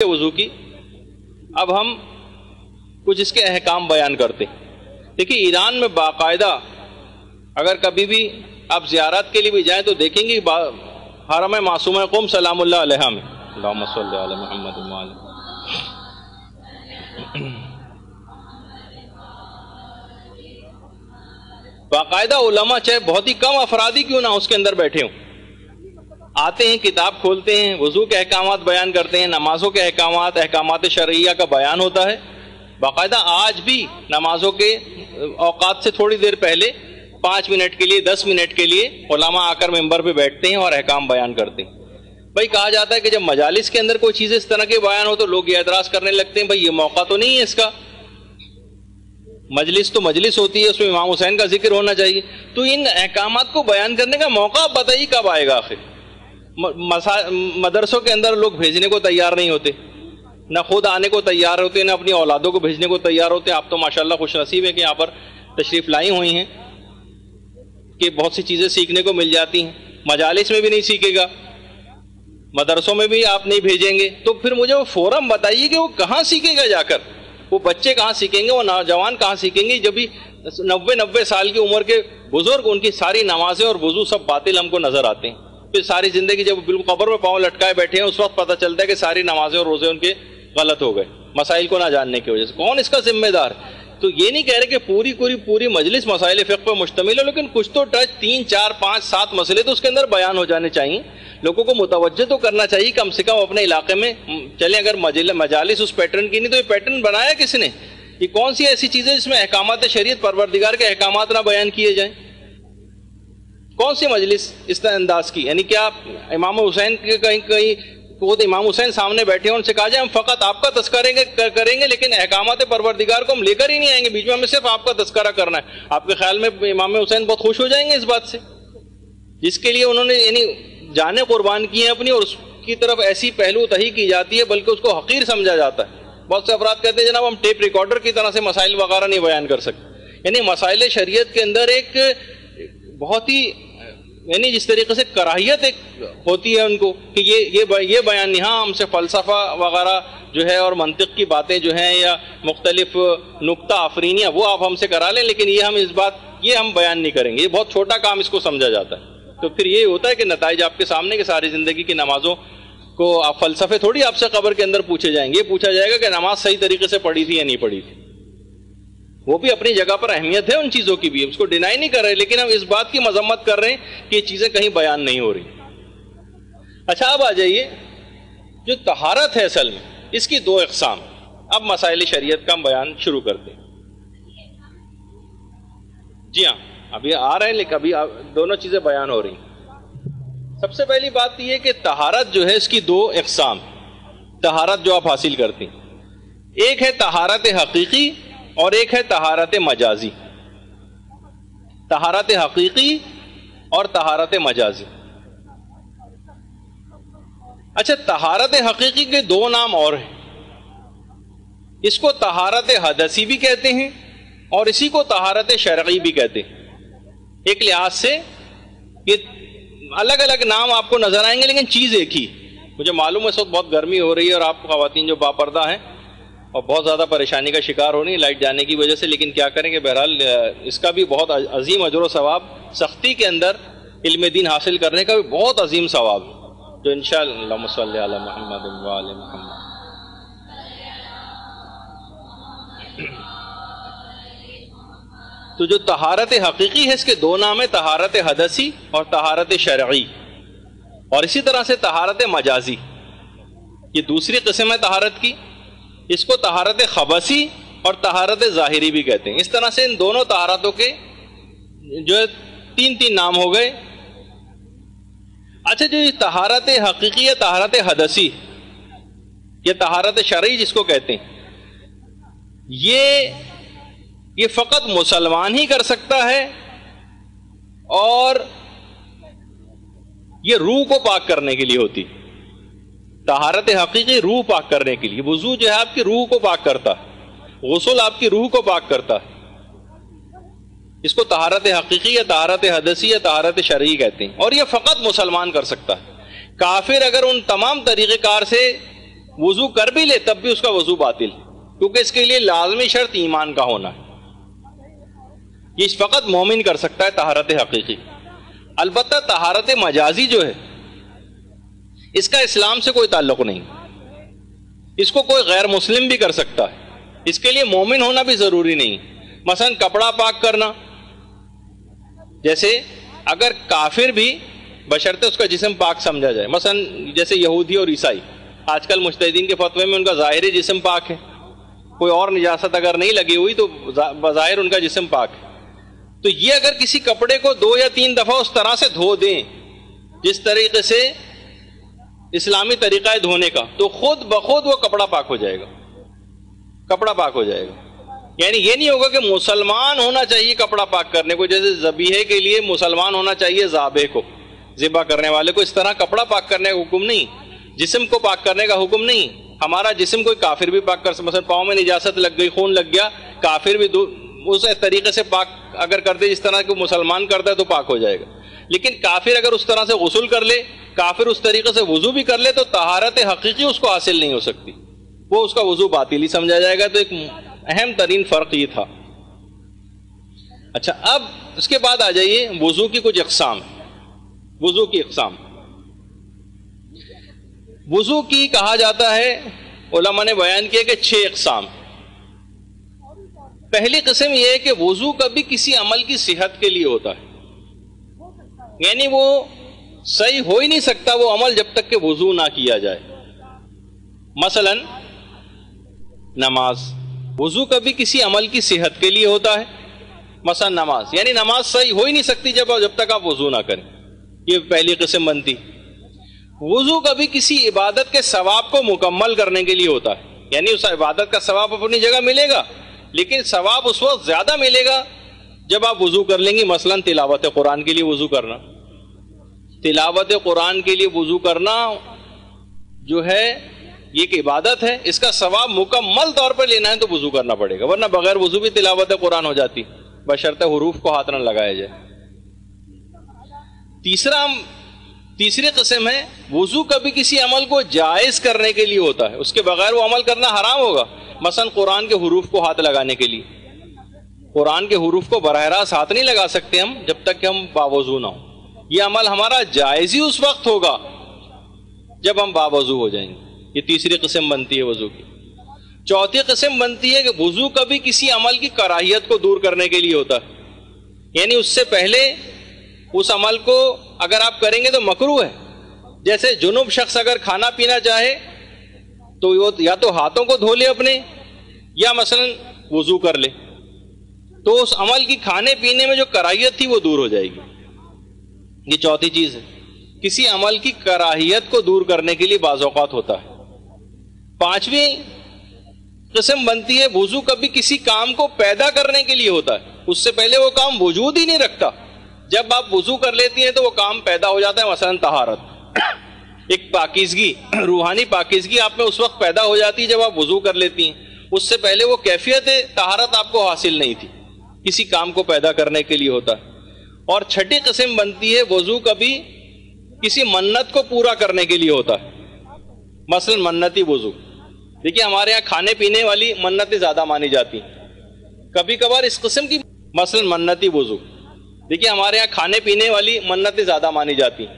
وضو کی اب ہم کچھ اس کے احکام بیان کرتے ہیں۔ دیکھیے ایران میں باقاعدہ اگر کبھی بھی آپ زیارت کے لیے بھی جائیں تو دیکھیں گے حرم معصومہ قم سلام اللہ علیہ میں اللہم صلی علی محمد وعلی باقاعدہ علماء چاہے بہت ہی کم افرادی کیوں نہ اس کے اندر بیٹھے ہوں، آتے ہیں کتاب کھولتے ہیں، وضو کے احکامات بیان کرتے ہیں، نمازوں کے احکامات شرعیہ کا بیان ہوتا ہے۔ باقاعدہ آج بھی نمازوں کے اوقات سے تھوڑی دیر پہلے 5 منٹ کے لیے 10 منٹ کے لیے علماء آ کر ممبر پہ بیٹھتے ہیں اور احکام بیان کرتے ہیں۔ بھائی کہا جاتا ہے کہ جب مجالس کے اندر کوئی چیز اس طرح کے بیان ہو تو لوگ یہ اعتراض کرنے لگتے ہیں بھائی یہ موقع تو نہیں ہے اس کا، مجلس تو مجلس ہوتی ہے، اس میں امام حسین کا ذکر ہونا چاہیے، تو ان احکامات کو بیان کرنے کا موقع آپ بتائیے کب آئے گا؟ آخر مدرسوں کے اندر لوگ بھیجنے کو تیار نہیں ہوتے، نہ خود آنے کو تیار ہوتے نہ اپنی اولادوں کو بھیجنے کو تیار ہوتے۔ آپ تو ماشاءاللہ خوش نصیب ہیں کہ یہاں پر تشریف لائی ہوئی ہیں کہ بہت سی چیزیں سیکھنے کو مل جاتی ہیں۔ مجالس میں بھی نہیں سیکھے گا، مدرسوں میں بھی آپ نہیں بھیجیں گے، تو پھر مجھے وہ فورم بتائیے کہ وہ کہاں سیکھے گا جا کر؟ وہ بچے کہاں سیکھیں گے، وہ نوجوان کہاں سیکھیں گے؟ جب بھی 90 سال کی عمر کے بزرگ ان کی ساری نمازیں اور وضو سب باطل ہم کو نظر آتے ہیں، پھر ساری زندگی جب بالکل قبر میں پاؤں لٹکائے بیٹھے ہیں اس وقت پتہ چلتا ہے کہ ساری نمازیں اور روزے ان کے غلط ہو گئے مسائل کو نہ جاننے کی وجہ سے۔ کون اس کا ذمہ دار؟ تو یہ نہیں کہہ رہے کہ پوری مجلس مسائل فقہ پر مشتمل ہو، لیکن کچھ تو 3 4 5 7 مسئلے تو اس کے اندر بیان ہو جانے چاہیے، لوگوں کو متوجہ تو کرنا چاہیے کم سے کم اپنے علاقے میں چلیں۔ اگر مجالس اس پیٹرن کی نہیں تو یہ پیٹرن بنایا کس نے؟ یہ کون سی ایسی چیز ہے جس میں احکامات شریعت پروردگار کے احکامات نہ بیان کیے جائیں؟ کون سی مجلس اس انداز کی؟ یعنی کیا امام حسین کے کہیں خود امام حسین سامنے بیٹھے ہیں، ان سے کہا جائے ہم فقط آپ کا تذکرہ کریں گے لیکن احکامات پروردگار کو ہم لے کر ہی نہیں آئیں گے، بیچ میں ہمیں صرف آپ کا تذکرہ کرنا ہے؟ آپ کے خیال میں امام حسین بہت خوش ہو جائیں گے اس بات سے؟ جس کے لیے انہوں نے یعنی جانیں قربان کی ہیں اپنی، اور اس کی طرف ایسی پہلو تہی کی جاتی ہے بلکہ اس کو حقیر سمجھا جاتا ہے۔ بہت سے افراد کہتے ہیں جناب ہم ٹیپ ریکارڈر کی طرح سے مسائل وغیرہ نہیں بیان کر سکتے۔ یعنی مسائل شریعت کے اندر ایک بہت ہی یعنی جس طریقے سے کراہیت ایک ہوتی ہے ان کو کہ یہ بیان نہیں، ہاں ہم سے فلسفہ وغیرہ جو ہے اور منطق کی باتیں جو ہیں یا مختلف نکتہ آفرینیاں وہ آپ ہم سے کرا لیں، لیکن یہ ہم بیان نہیں کریں گے، یہ بہت چھوٹا کام اس کو سمجھا جاتا ہے۔ تو پھر یہ ہوتا ہے کہ نتائج آپ کے سامنے کہ ساری زندگی کی نمازوں کو آپ فلسفے تھوڑی آپ سے قبر کے اندر پوچھے جائیں گے، یہ پوچھا جائے گا کہ نماز صحیح طریقے سے پڑھی تھی یا نہیں پڑھی تھی۔ وہ بھی اپنی جگہ پر اہمیت ہے ان چیزوں کی بھی، اس کو ڈینائی نہیں کر رہے، لیکن ہم اس بات کی مذمت کر رہے ہیں کہ یہ چیزیں کہیں بیان نہیں ہو رہی۔ اچھا اب آ جائیے جو طہارت ہے اصل میں اس کی 2 اقسام۔ اب مسائل شریعت کا ہم بیان شروع کرتے ہیں۔ جی ہاں ابھی آ رہے ہیں لیکن ابھی دونوں چیزیں بیان ہو رہی ہیں۔ سب سے پہلی بات یہ کہ طہارت جو ہے اس کی 2 اقسام، طہارت جو آپ حاصل کرتے ہیں، ایک ہے طہارت حقیقی اور ایک ہے طہارت مجازی۔ طہارت حقیقی اور طہارت مجازی۔ اچھا طہارت حقیقی کے 2 نام اور ہیں، اس کو طہارت حدثی بھی کہتے ہیں اور اسی کو طہارت شرعی بھی کہتے ہیں۔ ایک لحاظ سے یہ الگ الگ نام آپ کو نظر آئیں گے لیکن چیز ایک ہی۔ مجھے معلوم ہے اس وقت بہت گرمی ہو رہی ہے اور آپ خواتین جو باپردہ ہیں اور بہت زیادہ پریشانی کا شکار ہو رہی ہیں لائٹ جانے کی وجہ سے، لیکن کیا کریں کہ بہرحال اس کا بھی بہت عظیم اجر و ثواب، سختی کے اندر علم دین حاصل کرنے کا بھی بہت عظیم ثواب ہے، جو انشاءاللہ اللہم صلی علی محمد وآل محمد۔ تو جو طہارت حقیقی ہے اس کے 2 نام ہیں، طہارت حدثی اور طہارت شرعی، اور اسی طرح سے طہارت مجازی یہ دوسری قسم ہے طہارت کی، اس کو طہارت خبثی اور طہارت ظاہری بھی کہتے ہیں۔ اس طرح سے ان دونوں طہارتوں کے جو 3 نام ہو گئے۔ اچھا جو یہ طہارت حقیقی ہے طہارت حدثی یا طہارت شرعی جس کو کہتے ہیں، یہ فقط مسلمان ہی کر سکتا ہے اور یہ روح کو پاک کرنے کے لیے ہوتی۔ طہارت حقیقی روح پاک کرنے کے لیے، وضو جو ہے آپ کی روح کو پاک کرتا ہے، غسل آپ کی روح کو پاک کرتا ہے، اس کو طہارت حقیقی یا طہارت حدثی یا طہارت شرعی کہتے ہیں، اور یہ فقط مسلمان کر سکتا ہے۔ کافر اگر ان تمام طریقہ کار سے وضو کر بھی لے تب بھی اس کا وضو باطل، کیونکہ اس کے لیے لازمی شرط ایمان کا ہونا ہے. یہ فقط مومن کر سکتا ہے طہارت حقیقی. البتہ طہارت مجازی جو ہے اس کا اسلام سے کوئی تعلق نہیں، اس کو کوئی غیر مسلم بھی کر سکتا ہے، اس کے لیے مومن ہونا بھی ضروری نہیں. مثلا کپڑا پاک کرنا، جیسے اگر کافر بھی بشرطے اس کا جسم پاک سمجھا جائے، مثلا جیسے یہودی اور عیسائی، آج کل مجتہدین کے فتوے میں ان کا ظاہری جسم پاک ہے، کوئی اور نجاست اگر نہیں لگی ہوئی تو بظاہر ان کا جسم پاک ہے. تو یہ اگر کسی کپڑے کو 2 یا 3 دفعہ اس طرح سے دھو دیں جس طریقے سے اسلامی طریقہ ہے دھونے کا، تو خود بخود وہ کپڑا پاک ہو جائے گا، کپڑا پاک ہو جائے گا. یعنی یہ نہیں ہوگا کہ مسلمان ہونا چاہیے کپڑا پاک کرنے کو، جیسے ذبیحے کے لیے مسلمان ہونا چاہیے ذابح کو، ذبح کرنے والے کو، اس طرح کپڑا پاک کرنے کا حکم نہیں، جسم کو پاک کرنے کا حکم نہیں. ہمارا جسم کوئی کافر بھی پاک کر سکتا، مثلا پاؤں میں نجاست لگ گئی، خون لگ گیا، کافر بھی اس طریقے سے پاک اگر کر دے جس طرح کہ مسلمان کرتا ہے تو پاک ہو جائے گا. لیکن کافر اگر اس طرح سے غسل کر لے، کافر اس طریقے سے وضو بھی کر لے، تو طہارت حقیقی اس کو حاصل نہیں ہو سکتی، وہ اس کا وضو باطل ہی سمجھا جائے گا. تو ایک اہم ترین فرق یہ تھا. اچھا، اب اس کے بعد آ جائیے وضو کی کچھ اقسام. وضو کی اقسام، وضو کی کہا جاتا ہے، علماء نے بیان کیا کہ 6 اقسام. پہلی قسم یہ ہے کہ وضو کبھی کسی عمل کی صحت کے لیے ہوتا ہے، یعنی وہ صحیح ہو ہی نہیں سکتا وہ عمل جب تک کہ وضو نہ کیا جائے. مثلا نماز، وضو کبھی کسی عمل کی صحت کے لیے ہوتا ہے. مثلا نماز، یعنی نماز صحیح ہو ہی نہیں سکتی جب تک آپ وضو نہ کریں، یہ پہلی قسم بنتی. وضو کبھی کسی عبادت کے ثواب کو مکمل کرنے کے لیے ہوتا ہے، یعنی اس عبادت کا ثواب اپنی جگہ ملے گا، لیکن ثواب اس وقت زیادہ ملے گا جب آپ وضو کر لیں گے. مثلا تلاوت قرآن کے لیے وضو کرنا، تلاوت قرآن کے لیے وضو کرنا جو ہے یہ ایک عبادت ہے، اس کا ثواب مکمل طور پر لینا ہے تو وضو کرنا پڑے گا، ورنہ بغیر وضو بھی تلاوت قرآن ہو جاتی بشرطہ حروف کو ہاتھ نہ لگایا جائے. تیسری قسم ہے وضو کبھی کسی عمل کو جائز کرنے کے لیے ہوتا ہے، اس کے بغیر وہ عمل کرنا حرام ہوگا. مثلا قرآن کے حروف کو ہاتھ لگانے کے لیے، قرآن کے حروف کو براہ راست ہاتھ نہیں لگا سکتے ہم جب تک کہ ہم باوضو نہ ہوں. یہ عمل ہمارا جائز ہی اس وقت ہوگا جب ہم باوضو ہو جائیں گے. یہ تیسری قسم بنتی ہے وضو کی. چوتھی قسم بنتی ہے کہ وضو کبھی کسی عمل کی کراہیت کو دور کرنے کے لیے ہوتا ہے، یعنی اس سے پہلے اس عمل کو اگر آپ کریں گے تو مکروہ ہے. جیسے جنوب شخص اگر کھانا پینا چاہے تو یا تو ہاتھوں کو دھو لے اپنے، یا مثلا وضو کر لے، تو اس عمل کی کھانے پینے میں جو کراہیت تھی وہ دور ہو جائے گی. یہ چوتھی چیز ہے، کسی عمل کی کراہیت کو دور کرنے کے لیے بعض اوقات ہوتا ہے. پانچویں قسم بنتی ہے وضو کبھی کسی کام کو پیدا کرنے کے لیے ہوتا ہے، اس سے پہلے وہ کام وجود ہی نہیں رکھتا، جب آپ وضو کر لیتی ہیں تو وہ کام پیدا ہو جاتا ہے. مثلا طہارت، ایک پاکیزگی، روحانی پاکیزگی آپ میں اس وقت پیدا ہو جاتی ہے جب آپ وضو کر لیتی ہیں، اس سے پہلے وہ کیفیت طہارت آپ کو حاصل نہیں تھی، کسی کام کو پیدا کرنے کے لیے ہوتا ہے. اور چھٹی قسم بنتی ہے وضو کبھی کسی منت کو پورا کرنے کے لیے ہوتا ہے. مثلا منتی وضو، دیکھیے ہمارے یہاں کھانے پینے والی منتیں زیادہ مانی جاتی ہیں، کبھی کبھار اس قسم کی مثلا منتی وضو، دیکھیے ہمارے یہاں کھانے پینے والی منتیں زیادہ مانی جاتی ہیں،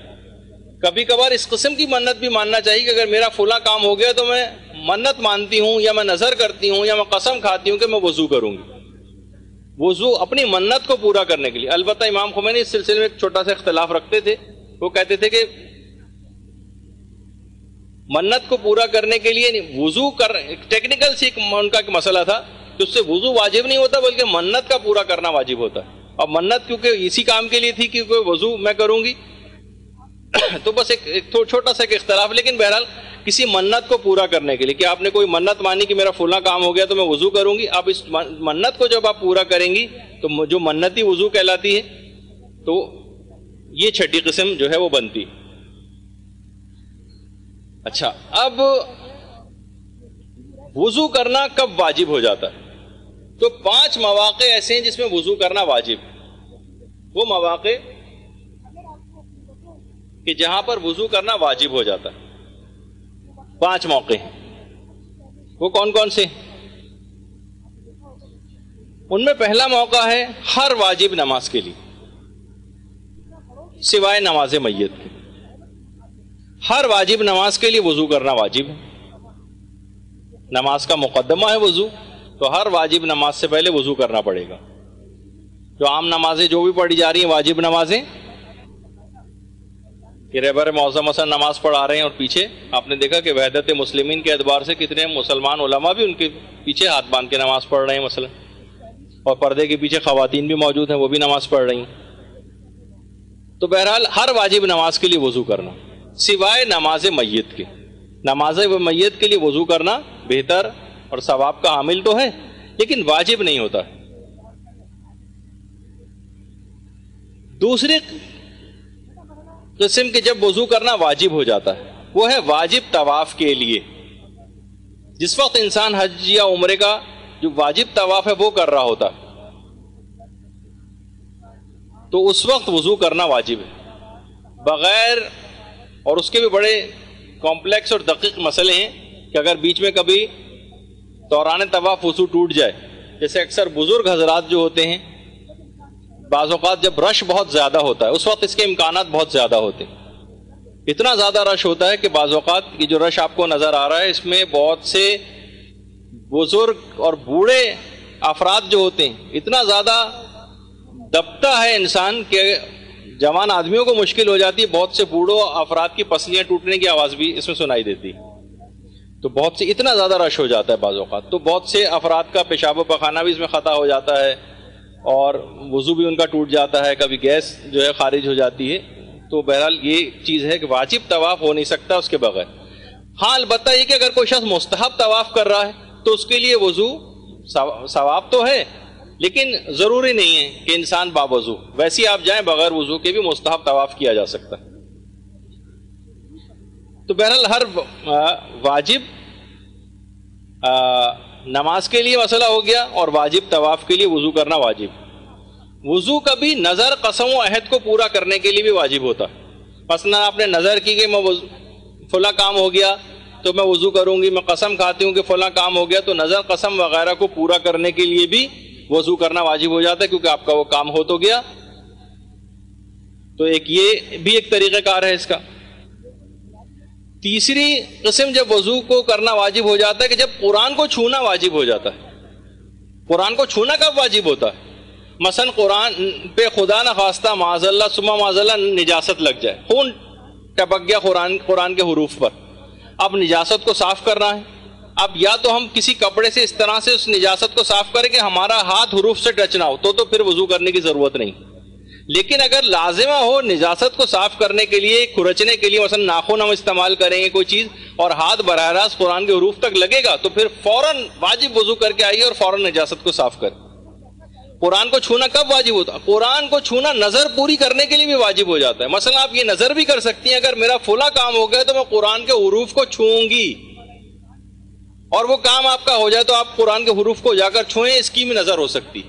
کبھی کبھار اس قسم کی منت بھی ماننا چاہیے کہ اگر میرا فلاں کام ہو گیا تو میں منت مانتی ہوں، یا میں نظر کرتی ہوں، یا میں قسم کھاتی ہوں کہ میں وضو کروں گی. وضو اپنی منت کو پورا کرنے کے لیے. البتہ امام خمینی اس سلسلے میں ایک چھوٹا سا اختلاف رکھتے تھے، وہ کہتے تھے کہ منت کو پورا کرنے کے لیے وضو ٹیکنیکل سے ان کا ایک مسئلہ تھا کہ اس سے وضو واجب نہیں ہوتا بلکہ منت کا پورا کرنا واجب ہوتا ہے. اور منت کیونکہ اسی کام کے لیے تھی کہ وضو میں کروں گی، تو بس ایک چھوٹا سا ایک اختلاف. لیکن بہرحال کسی منت کو پورا کرنے کے لیے کہ آپ نے کوئی منت مانی کہ میرا فلاں کام ہو گیا تو میں وضو کروں گی، اب اس منت کو جب آپ پورا کریں گی تو جو منتی وضو کہلاتی ہے، تو یہ چھٹی قسم جو ہے وہ بنتی. اچھا، اب وضو کرنا کب واجب ہو جاتا ہے؟ تو 5 مواقع ایسے ہیں جس میں وضو کرنا واجب. وہ مواقع کہ جہاں پر وضو کرنا واجب ہو جاتا ہے، 5 موقع ہیں. وہ کون کون سے؟ ان میں پہلا موقع ہے ہر واجب نماز کے لیے سوائے نماز میت کے. ہر واجب نماز کے لیے وضو کرنا واجب ہے. نماز کا مقدمہ ہے وضو، تو ہر واجب نماز سے پہلے وضو کرنا پڑے گا. جو عام نمازیں جو بھی پڑھی جا رہی ہیں واجب نمازیں، کہ رہبر معظم مثلا نماز پڑھا رہے ہیں اور پیچھے آپ نے دیکھا کہ وحدت مسلمین کے اعتبار سے کتنے مسلمان علماء بھی ان کے پیچھے ہاتھ باندھ کے نماز پڑھ رہے ہیں مثلا، اور پردے کے پیچھے خواتین بھی موجود ہیں، وہ بھی نماز پڑھ رہی ہیں. تو بہرحال ہر واجب نماز کے لیے وضو کرنا سوائے نماز میت کے. نماز میت کے لیے وضو کرنا بہتر اور ثواب کا حامل تو ہے، لیکن واجب نہیں ہوتا. دوسری قسم کے جب وضو کرنا واجب ہو جاتا ہے وہ ہے واجب طواف کے لیے. جس وقت انسان حج یا عمرے کا جو واجب طواف ہے وہ کر رہا ہوتا تو اس وقت وضو کرنا واجب ہے بغیر، اور اس کے بھی بڑے کمپلیکس اور دقیق مسئلے ہیں کہ اگر بیچ میں کبھی دوران طواف وضو ٹوٹ جائے، جیسے اکثر بزرگ حضرات جو ہوتے ہیں بعض اوقات جب رش بہت زیادہ ہوتا ہے اس وقت اس کے امکانات بہت زیادہ ہوتے ہیں. اتنا زیادہ رش ہوتا ہے کہ بعض اوقات یہ جو رش آپ کو نظر آ رہا ہے اس میں بہت سے بزرگ اور بوڑھے افراد جو ہوتے ہیں، اتنا زیادہ دبتا ہے انسان کہ جوان آدمیوں کو مشکل ہو جاتی ہے. بہت سے بوڑھوں افراد کی پسلیاں ٹوٹنے کی آواز بھی اس میں سنائی دیتی. تو بہت سے اتنا زیادہ رش ہو جاتا ہے بعض اوقات، تو بہت سے افراد کا پیشاب و پخانہ بھی اس میں خطا ہو جاتا ہے اور وضو بھی ان کا ٹوٹ جاتا ہے، کبھی گیس جو ہے خارج ہو جاتی ہے. تو بہرحال یہ چیز ہے کہ واجب طواف ہو نہیں سکتا اس کے بغیر. ہاں البتہ یہ کہ اگر کوئی شخص مستحب طواف کر رہا ہے تو اس کے لیے وضو ثواب تو ہے، لیکن ضروری نہیں ہے کہ انسان باوضو، ویسے آپ جائیں بغیر وضو کے بھی مستحب طواف کیا جا سکتا ہے. تو بہرحال ہر واجب نماز کے لیے مسئلہ ہو گیا، اور واجب طواف کے لیے وضو کرنا واجب. وضو کبھی نظر، قسم و عہد کو پورا کرنے کے لیے بھی واجب ہوتا ہے. مثلا آپ نے نظر کی کہ میں فلاں کام ہو گیا تو میں وضو کروں گی، میں قسم کھاتی ہوں کہ فلاں کام ہو گیا، تو نظر قسم وغیرہ کو پورا کرنے کے لیے بھی وضو کرنا واجب ہو جاتا ہے کیونکہ آپ کا وہ کام ہو تو گیا. تو یہ بھی ایک طریقہ کار ہے اس کا. تیسری قسم جب وضو کو کرنا واجب ہو جاتا ہے کہ جب قرآن کو چھونا واجب ہو جاتا ہے. قرآن کو چھونا کب واجب ہوتا ہے؟ مثلا قرآن پہ خدا نہ خواستہ معاذ اللہ ثم معاذ اللہ نجاست لگ جائے، خون ٹپک گیا قرآن کے حروف پر، اب نجاست کو صاف کرنا ہے. اب یا تو ہم کسی کپڑے سے اس طرح سے اس نجاست کو صاف کریں کہ ہمارا ہاتھ حروف سے ٹچ نہ ہو، تو پھر وضو کرنے کی ضرورت نہیں. لیکن اگر لازمہ ہو نجاست کو صاف کرنے کے لیے، کھرچنے کے لیے، مثلا ناخن ہم استعمال کریں گے کوئی چیز اور ہاتھ براہ راست قرآن کے حروف تک لگے گا، تو پھر فوراً واجب وضو کر کے آئیے اور فوراً نجاست کو صاف کریں. قرآن کو چھونا کب واجب ہوتا ہے؟ قرآن کو چھونا نظر پوری کرنے کے لیے بھی واجب ہو جاتا ہے. مثلا آپ یہ نظر بھی کر سکتی ہیں اگر میرا فلاں کام ہو گیا تو میں قرآن کے حروف کو چھوؤں گی، اور وہ کام آپ کا ہو جائے تو آپ قرآن کے حروف کو جا کر چھوئیں، اس کی بھی نظر ہو سکتی.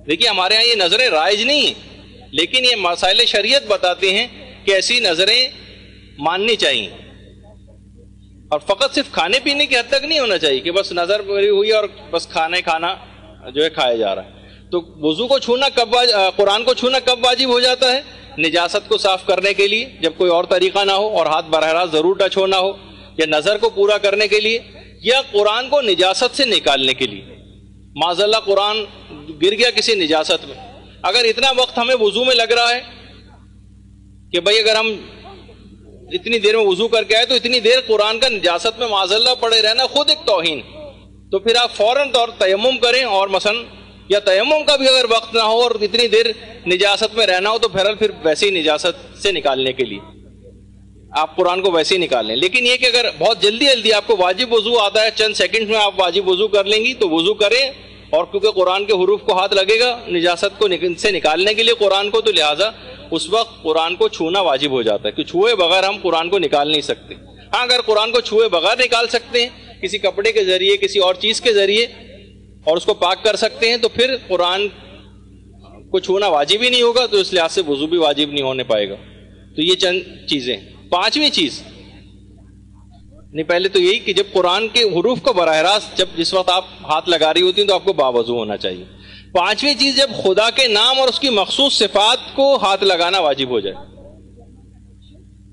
دیکھیے ہمارے ہاں یہ نظریں رائج نہیں ہیں، لیکن یہ مسائل شریعت بتاتے ہیں کہ ایسی نظریں ماننی چاہیے. اور فقط صرف کھانے پینے کی حد تک نہیں ہونا چاہیے کہ بس نظر پوری ہوئی اور بس کھانا جو ہے کھایا جا رہا ہے. تو وضو کو چھونا قرآن کو چھونا کب واجب ہو جاتا ہے؟ نجاست کو صاف کرنے کے لیے جب کوئی اور طریقہ نہ ہو اور ہاتھ براہ راست ضرور ٹچ ہونا ہو، یا نظر کو پورا کرنے کے لیے، یا قرآن کو نجاست سے نکالنے کے لیے. معاذ اللہ قرآن گر گیا کسی نجاست میں، اگر اتنا وقت ہمیں وضو میں لگ رہا ہے کہ بھئی اگر ہم اتنی دیر میں وضو کر کے آئے تو اتنی دیر قرآن کا نجاست میں معاذ اللہ پڑے رہنا خود ایک توہین، تو پھر آپ فوراً طور تیمم کریں، اور مثلا یا تیمم کا بھی اگر وقت نہ ہو اور اتنی دیر نجاست میں رہنا ہو تو پھر ویسے ہی نجاست سے نکالنے کے لیے آپ قرآن کو ویسے ہی نکال لیں. لیکن یہ کہ اگر بہت جلدی آپ کو واجب وضو آتا ہے، چند سیکنڈ میں آپ واجب وضو کر لیں گی تو وضو کریں، اور کیونکہ قرآن کے حروف کو ہاتھ لگے گا نجاست کو سے نکالنے کے لیے قرآن کو، تو لہٰذا اس وقت قرآن کو چھونا واجب ہو جاتا ہے کہ چھوئے بغیر ہم قرآن کو نکال نہیں سکتے. ہاں اگر قرآن کو چھوئے بغیر نکال سکتے ہیں کسی کپڑے کے ذریعے، کسی اور چیز کے ذریعے، اور اس کو پاک کر سکتے ہیں، تو پھر قرآن کو چھونا واجب ہی نہیں ہوگا، تو اس لحاظ سے وضو بھی واجب نہیں ہونے پائے گا. تو یہ چند چیزیں. پانچویں چیز نہیں، پہلے تو یہی کہ جب قرآن کے حروف کو براہ راست جس وقت آپ ہاتھ لگا رہی ہوتی ہیں تو آپ کو باوضو ہونا چاہیے. پانچویں چیز، جب خدا کے نام اور اس کی مخصوص صفات کو ہاتھ لگانا واجب ہو جائے.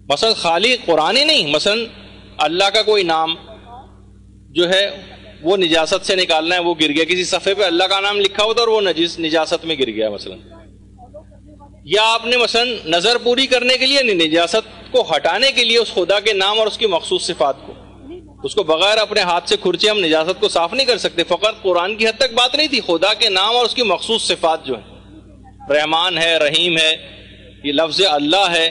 مثلا خالی قرآن ہی نہیں، مثلا اللہ کا کوئی نام جو ہے وہ نجاست سے نکالنا ہے، وہ گر گیا، کسی صفحے پہ اللہ کا نام لکھا ہوتا اور وہ نجاست میں گر گیا مثلا، یا آپ نے مثلا نظر پوری کرنے کے لیے نجاست کو ہٹانے کے لیے اس خدا کے نام اور اس کی مخصوص صفات کو، اس کو بغیر اپنے ہاتھ سے کھرچے ہم نجاست کو صاف نہیں کر سکتے. فقط قرآن کی حد تک بات نہیں تھی، خدا کے نام اور اس کی مخصوص صفات جو ہیں، رحمان ہے، رحیم ہے، یہ لفظ اللہ ہے،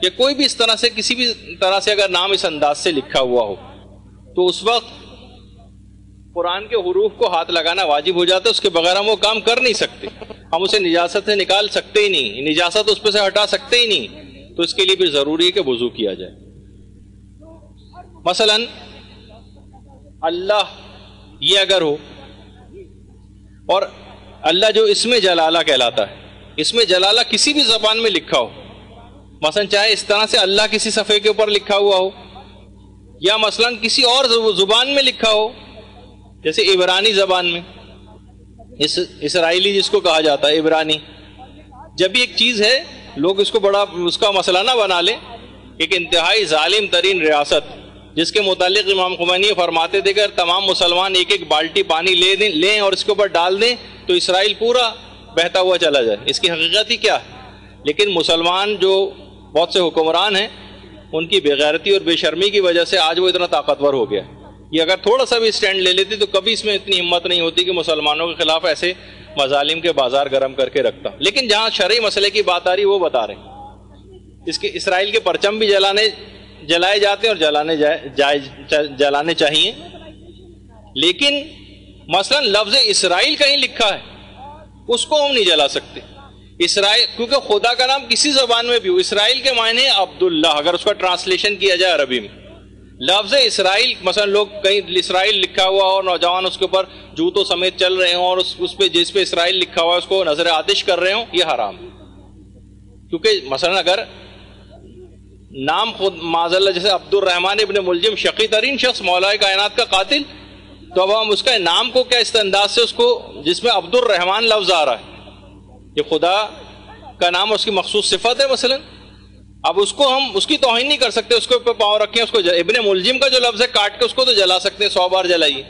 یا کوئی بھی اس طرح سے کسی بھی طرح سے اگر نام اس انداز سے لکھا ہوا ہو تو اس وقت قرآن کے حروف کو ہاتھ لگانا واجب ہو جاتا ہے. اس کے بغیر ہم وہ کام کر نہیں سکتے، ہم اسے نجاست سے نکال سکتے ہی نہیں، نجاست اس پہ سے ہٹا سکتے ہی نہیں. تو اس کے لیے بھی ضروری ہے کہ وضو کیا جائے. مثلا اللہ یہ اگر ہو، اور اللہ جو اسم جلالہ کہلاتا ہے، اسم جلالہ کسی بھی زبان میں لکھا ہو، مثلا چاہے اس طرح سے اللہ کسی صفحے کے اوپر لکھا ہوا ہو، یا مثلا کسی اور زبان میں لکھا ہو، جیسے عبرانی زبان میں، اسرائیلی جس کو کہا جاتا ہے عبرانی. جب بھی ایک چیز ہے لوگ اس کو بڑا اس کا مسئلہ نہ بنا لیں. ایک انتہائی ظالم ترین ریاست جس کے متعلق امام خمینی فرماتے تھے کہ تمام مسلمان ایک ایک بالٹی پانی لیں اور اس کے اوپر ڈال دیں تو اسرائیل پورا بہتا ہوا چلا جائے. اس کی حقیقت ہی کیا ہے؟ لیکن مسلمان جو بہت سے حکمران ہیں ان کی بے غیرتی اور بے شرمی کی وجہ سے آج وہ اتنا طاقتور ہو گیا. یہ اگر تھوڑا سا بھی اسٹینڈ لے لیتے تو کبھی اس میں اتنی ہمت نہیں ہوتی کہ مسلمانوں کے خلاف ایسے مظالم کے بازار گرم کر کے رکھتا. لیکن جہاں شرعی مسئلے کی بات آ رہی وہ بتا رہے ہیں. اس کے اسرائیل کے پرچم بھی جلائے جاتے ہیں اور جلانے چاہیے. لیکن مثلا لفظ اسرائیل کہیں لکھا ہے اس کو ہم نہیں جلا سکتے. اسرائیل کیونکہ خدا کا نام کسی زبان میں بھی ہو، اسرائیل کے معنی ہے عبداللہ، اگر اس کا ٹرانسلیشن کیا جائے عربی میں. لفظ اسرائیل مثلا لوگ کہیں اسرائیل لکھا ہوا اور نوجوان اس کے اوپر جوتوں سمیت چل رہے ہوں اور اس پہ جس پہ اسرائیل لکھا ہوا ہے اس کو نظر آتش کر رہے ہوں، یہ حرام. کیونکہ مثلا اگر نام خود معاذ اللہ جیسے عبد الرحمن ابن ملجم، شقی ترین شخص، مولا کائنات کا قاتل، تو اب ہم اس کا نام کو کیا اس انداز سے اس کو جس میں عبد الرحمن لفظ آ رہا ہے، یہ خدا کا نام اس کی مخصوص صفت ہے مثلا، اب اس کو ہم اس کی توہین نہیں کر سکتے، اس کو پاؤں رکھیں، اس کو ابن ملجم کا جو لفظ ہے کاٹ کے اس کو تو جلا سکتے ہیں، 100 بار جلائیے.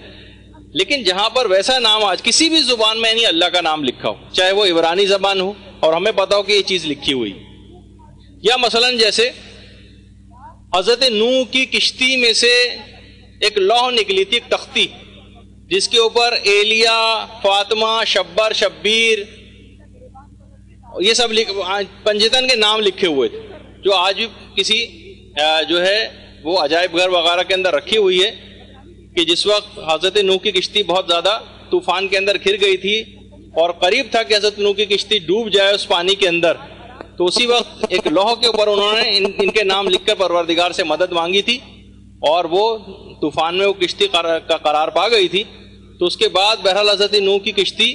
لیکن جہاں پر ویسا نام آج کسی بھی زبان میں نہیں اللہ کا نام لکھا ہو، چاہے وہ عبرانی زبان ہو اور ہمیں پتا ہو کہ یہ چیز لکھی ہوئی، یا مثلا جیسے حضرت نوح کی کشتی میں سے ایک لوح نکلی تھی، ایک تختی، جس کے اوپر ایلیا، فاطمہ، شبر، شبیر، یہ سب پنجتن کے نام لکھے ہوئے تھے، جو آج بھی کسی جو ہے وہ عجائب گھر وغیرہ کے اندر رکھی ہوئی ہے. کہ جس وقت حضرت نوح کی کشتی بہت زیادہ طوفان کے اندر گر گئی تھی اور قریب تھا کہ حضرت نوح کی کشتی ڈوب جائے اس پانی کے اندر، تو اسی وقت ایک لوح کے اوپر انہوں نے ان کے نام لکھ کر پروردگار سے مدد مانگی تھی اور وہ طوفان میں وہ کشتی کا قرار پا گئی تھی. تو اس کے بعد بہرحال حضرت نوح کی کشتی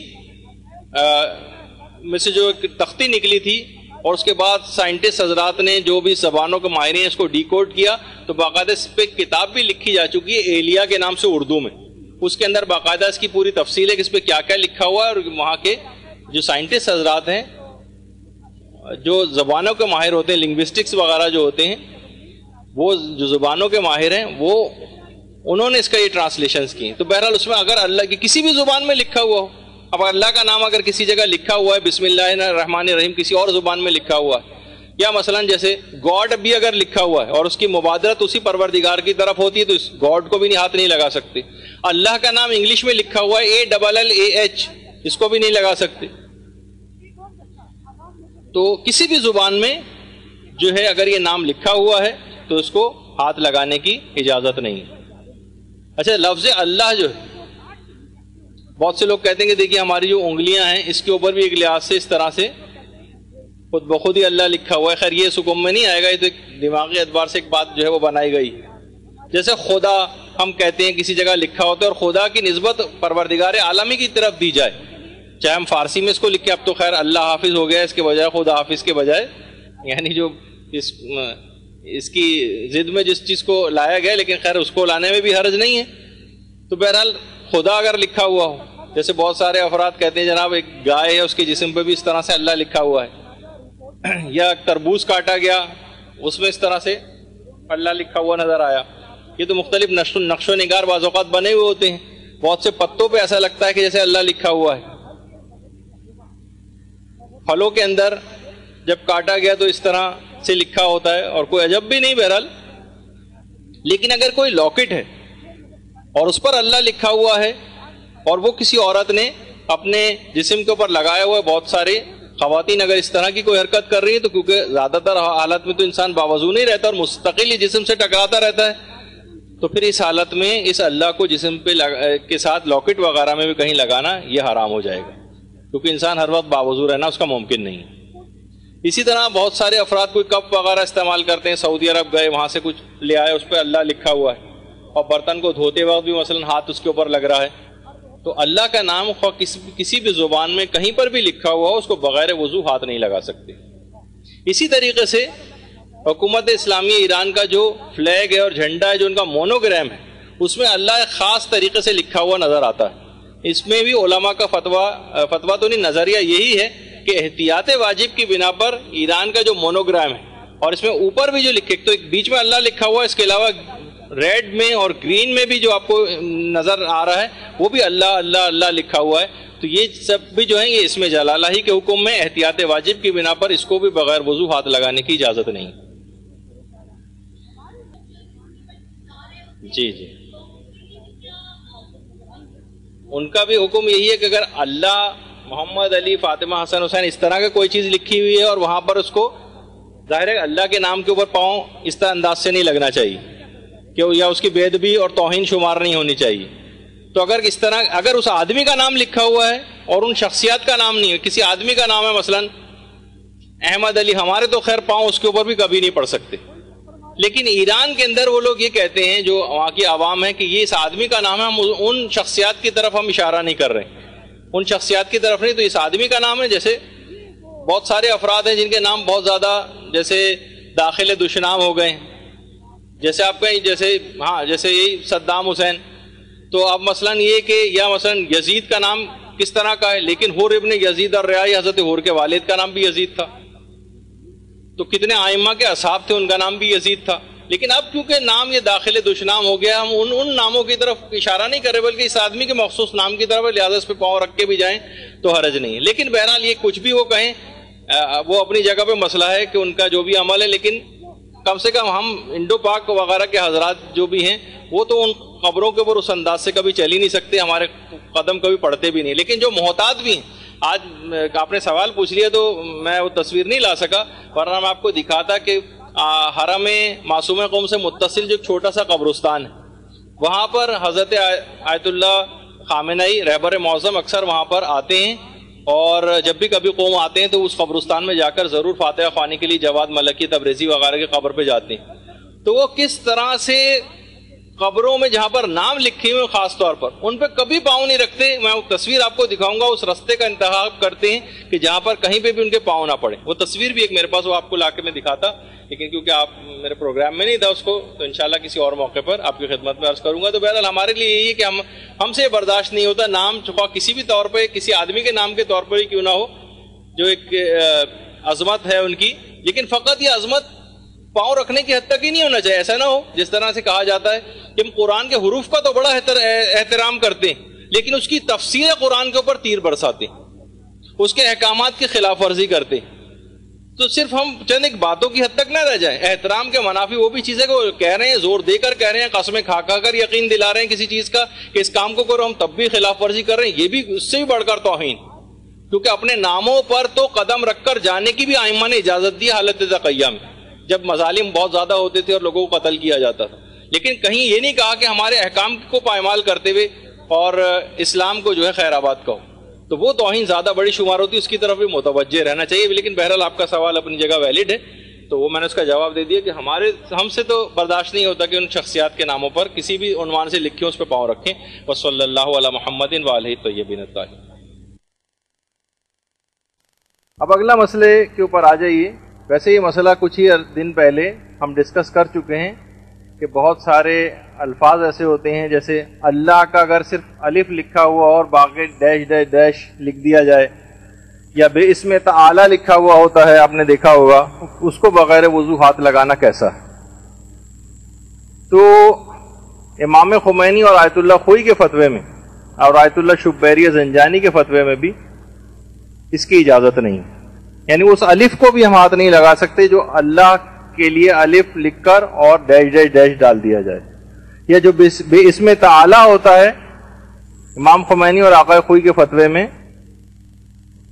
میں سے جو ایک تختی نکلی تھی، اور اس کے بعد سائنٹسٹ حضرات نے جو بھی زبانوں کے ماہرین ہیں اس کو ڈی کوڈ کیا، تو باقاعدہ اس پہ کتاب بھی لکھی جا چکی ہے ایلیا کے نام سے اردو میں. اس کے اندر باقاعدہ اس کی پوری تفصیل ہے کہ اس پہ کیا کیا لکھا ہوا ہے، اور وہاں کے جو سائنٹسٹ حضرات ہیں جو زبانوں کے ماہر ہوتے ہیں، لنگوسٹکس وغیرہ جو ہوتے ہیں، وہ جو زبانوں کے ماہر ہیں وہ انہوں نے اس کا یہ ٹرانسلیشنز کی. تو بہرحال اس میں اگر اللہ کی کسی بھی زبان میں لکھا ہوا ہو، اب اللہ کا نام اگر کسی جگہ لکھا ہوا ہے بسم اللہ الرحمن الرحیم کسی اور زبان میں لکھا ہوا ہے، یا مثلا جیسے گاڈ بھی اگر لکھا ہوا ہے اور اس کی مبادرت اسی پروردگار کی طرف ہوتی ہے تو اس گاڈ کو بھی ہاتھ نہیں لگا سکتے. اللہ کا نام انگلش میں لکھا ہوا ہے ALLAH، اس کو بھی نہیں لگا سکتے. تو کسی بھی زبان میں جو ہے اگر یہ نام لکھا ہوا ہے تو اس کو ہاتھ لگانے کی اجازت نہیں ہے. اچھا، لفظ اللہ جو ہے بہت سے لوگ کہتے ہیں کہ دیکھیے ہماری جو انگلیاں ہیں اس کے اوپر بھی ایک لحاظ سے اس طرح سے خود بخود ہی اللہ لکھا ہوا ہے. خیر یہ اس حکم میں نہیں آئے گا، یہ تو ایک دماغی اعتبار سے ایک بات جو ہے وہ بنائی گئی. جیسے خدا ہم کہتے ہیں کسی جگہ لکھا ہوتا ہے اور خدا کی نسبت پروردگار عالمی کی طرف دی جائے، چاہے ہم فارسی میں اس کو لکھیں، اب تو خیر اللہ حافظ ہو گیا اس کے بجائے خدا حافظ کے بجائے، یعنی جو اس اس کی ضد میں جس چیز کو لایا گیا، لیکن خیر اس کو لانے میں بھی حرج نہیں ہے. تو بہرحال خدا اگر لکھا ہوا ہو، جیسے بہت سارے افراد کہتے ہیں جناب ایک گائے ہے اس کے جسم پہ بھی اس طرح سے اللہ لکھا ہوا ہے، یا تربوز کاٹا گیا اس میں اس طرح سے اللہ لکھا ہوا نظر آیا. یہ تو مختلف نقش و نگار بعض اوقات بنے ہوئے ہوتے ہیں. بہت سے پتوں پہ ایسا لگتا ہے کہ جیسے اللہ لکھا ہوا ہے. پھلوں کے اندر جب کاٹا گیا تو اس طرح سے لکھا ہوتا ہے، اور کوئی عجب بھی نہیں بہرحال. لیکن اگر کوئی لاکٹ ہے اور اس پر اللہ لکھا ہوا ہے اور وہ کسی عورت نے اپنے جسم کے اوپر لگایا ہوا ہے، بہت سارے خواتین اگر اس طرح کی کوئی حرکت کر رہی ہے تو کیونکہ زیادہ تر حالت میں تو انسان باوضو نہیں رہتا اور مستقل ہی جسم سے ٹکراتا رہتا ہے، تو پھر اس حالت میں اس اللہ کو جسم پہ کے ساتھ لاکٹ وغیرہ میں بھی کہیں لگانا یہ حرام ہو جائے گا، کیونکہ انسان ہر وقت باوضو رہنا اس کا ممکن نہیں ہے. اسی طرح بہت سارے افراد کوئی کپ وغیرہ استعمال کرتے ہیں، سعودی عرب گئے وہاں سے کچھ لے آئے اس پہ اللہ لکھا ہوا ہے، اور برتن کو دھوتے وقت بھی مثلا ہاتھ اس کے اوپر لگ رہا ہے. تو اللہ کا نام کسی بھی زبان میں کہیں پر بھی لکھا ہوا ہو اس کو بغیر وضو ہاتھ نہیں لگا سکتے. اسی طریقے سے حکومت اسلامی ایران کا جو فلیگ ہے اور جھنڈا ہے جو ان کا مونوگرام ہے اس میں اللہ ایک خاص طریقے سے لکھا ہوا نظر آتا ہے. اس میں بھی علماء کا فتویٰ تو نہیں، نظریہ یہی ہے کہ احتیاط واجب کی بنا پر ایران کا جو مونوگرام ہے اور اس میں اوپر بھی جو لکھے، تو ایک بیچ میں اللہ لکھا ہوا ہے، اس کے علاوہ ریڈ میں اور گرین میں بھی جو آپ کو نظر آ رہا ہے وہ بھی اللہ اللہ اللہ لکھا ہوا ہے. تو یہ سب بھی جو ہیں یہ اسم جلالہ ہی کے حکم میں احتیاط واجب کی بنا پر اس کو بھی بغیر وضو ہاتھ لگانے کی اجازت نہیں. جی جی، ان کا بھی حکم یہی ہے کہ اگر اللہ، محمد، علی، فاطمہ، حسن، حسین اس طرح کا کوئی چیز لکھی ہوئی ہے اور وہاں پر اس کو ظاہر ہے اللہ کے نام کے اوپر پاؤں اس طرح انداز سے نہیں لگنا چاہیے کہ یا اس کی بے ادبی اور توہین شمار نہیں ہونی چاہیے. تو اگر اس طرح اگر اس آدمی کا نام لکھا ہوا ہے اور ان شخصیات کا نام نہیں ہے، کسی آدمی کا نام ہے مثلا احمد علی، ہمارے تو خیر پاؤں اس کے اوپر بھی کبھی نہیں پڑ سکتے، لیکن ایران کے اندر وہ لوگ یہ کہتے ہیں جو وہاں کی عوام ہے کہ یہ اس آدمی کا نام ہے، ہم ان شخصیات کی طرف ہم اشارہ نہیں کر رہے، ان شخصیات کی طرف نہیں، تو اس آدمی کا نام ہے. جیسے بہت سارے افراد ہیں جن کے نام بہت زیادہ جیسے داخل دشنام ہو گئے ہیں، جیسے آپ کہیں جیسے یہی صدام حسین، تو اب مثلا یہ کہ یا مثلا یزید کا نام کس طرح کا ہے، لیکن حور ابن یزید الریائی، حضرت حور کے والد کا نام بھی یزید تھا. تو کتنے آئمہ کے اصحاب تھے ان کا نام بھی یزید تھا، لیکن اب کیونکہ نام یہ داخل دشنام ہو گیا، ہم ان ناموں کی طرف اشارہ نہیں کر رہے بلکہ اس آدمی کے مخصوص نام کی طرف، لہٰذا اس پہ پاؤں رکھ کے بھی جائیں تو حرج نہیں ہے. لیکن بہرحال یہ کچھ بھی وہ کہیں وہ اپنی جگہ پہ مسئلہ ہے کہ ان کا جو بھی عمل ہے، لیکن کم سے کم ہم انڈو پاک وغیرہ کے حضرات جو بھی ہیں وہ تو ان قبروں کے اوپر اس انداز سے کبھی چل ہی نہیں سکتے، ہمارے قدم کبھی پڑتے بھی نہیں. لیکن جو محتاط بھی ہیں، آج آپ نے سوال پوچھ لیا تو میں وہ تصویر نہیں لا سکا، ورنہ میں آپ کو دکھاتا کہ حرم معصوم قوم سے متصل جو چھوٹا سا قبرستان ہے وہاں پر حضرت آیت اللہ خامنئی رہبر معظم اکثر وہاں پر آتے ہیں، اور جب بھی کبھی قوم آتے ہیں تو اس قبرستان میں جا کر ضرور فاتحہ خوانی کے لیے جواد ملکی تبریزی وغیرہ کی قبر پہ جاتے ہیں. تو وہ کس طرح سے قبروں میں جہاں پر نام لکھے ہوئے خاص طور پر ان پہ کبھی پاؤں نہیں رکھتے. میں وہ تصویر آپ کو دکھاؤں گا، اس رستے کا انتخاب کرتے ہیں کہ جہاں پر کہیں پہ بھی ان کے پاؤں نہ پڑے. وہ تصویر بھی ایک میرے پاس، وہ آپ کو لا کے میں دکھاتا، لیکن کیونکہ آپ میرے پروگرام میں نہیں تھا اس کو، تو انشاءاللہ کسی اور موقع پر آپ کی خدمت میں عرض کروں گا. تو بہرحال ہمارے لیے یہی ہے کہ ہم سے برداشت نہیں ہوتا نام کسی بھی طور پہ، کسی آدمی کے نام کے طور پر ہی کیوں نہ ہو، جو ایک عظمت ہے ان کی، لیکن فقط یہ عظمت پاؤں رکھنے کی حد تک ہی نہیں ہونا چاہیے. ایسا نہ ہو جس طرح سے کہا جاتا ہے کہ ہم قرآن کے حروف کا تو بڑا احترام کرتے ہیں لیکن اس کی تفسیر قرآن کے اوپر تیر برساتے ہیں، اس کے احکامات کی خلاف ورزی کرتے ہیں. تو صرف ہم چند ایک باتوں کی حد تک نہ رہ جائیں. احترام کے منافی وہ بھی چیزیں کو کہہ رہے ہیں، زور دے کر کہہ رہے ہیں، قسمیں کھا کر یقین دلا رہے ہیں کسی چیز کا کہ اس کام کو کرو، ہم تب بھی خلاف ورزی کر رہے ہیں، یہ بھی اس سے بھی بڑھ کر توہین. کیونکہ اپنے ناموں پر تو قدم رکھ کر جانے کی بھی آئمہ نے اجازت دی حالت تقیہ میں، جب مظالم بہت زیادہ ہوتے تھے اور لوگوں کو قتل کیا جاتا تھا. لیکن کہیں یہ نہیں کہا کہ ہمارے احکام کو پائمال کرتے ہوئے اور اسلام کو جو ہے خیر آباد کہو، تو وہ توہین زیادہ بڑی شمار ہوتی ہے، اس کی طرف بھی متوجہ رہنا چاہیے. لیکن بہرحال آپ کا سوال اپنی جگہ ویلڈ ہے، تو وہ میں نے اس کا جواب دے دیا کہ ہم سے تو برداشت نہیں ہوتا کہ ان شخصیات کے ناموں پر کسی بھی عنوان سے لکھیں اس پہ پاؤں رکھیں. وصلی اللہ علی محمد وآلہ الطیبین الطاہرین. اب اگلا مسئلے کے اوپر آ جائیے ویسے یہ مسئلہ کچھ ہی دن پہلے ہم ڈسکس کر چکے ہیں کہ بہت سارے الفاظ ایسے ہوتے ہیں جیسے اللہ کا اگر صرف الف لکھا ہوا اور باقی ڈیش ڈیش ڈیش لکھ دیا جائے، یا بے اسم تعالی لکھا ہوا ہوتا ہے، آپ نے دیکھا ہوگا، اس کو بغیر وضو ہاتھ لگانا کیسا ہے؟ تو امام خمینی اور آیت اللہ خوئی کے فتوے میں اور آیت اللہ شبیری زنجانی کے فتوے میں بھی اس کی اجازت نہیں، یعنی اس الف کو بھی ہم ہاتھ نہیں لگا سکتے جو اللہ کے لیے الف لکھ کر اور ڈیش ڈیش ڈیش ڈال دیا جائے، یا جو بے اسم تعالی ہوتا ہے امام خمینی اور آقا خوئی کے فتوے میں،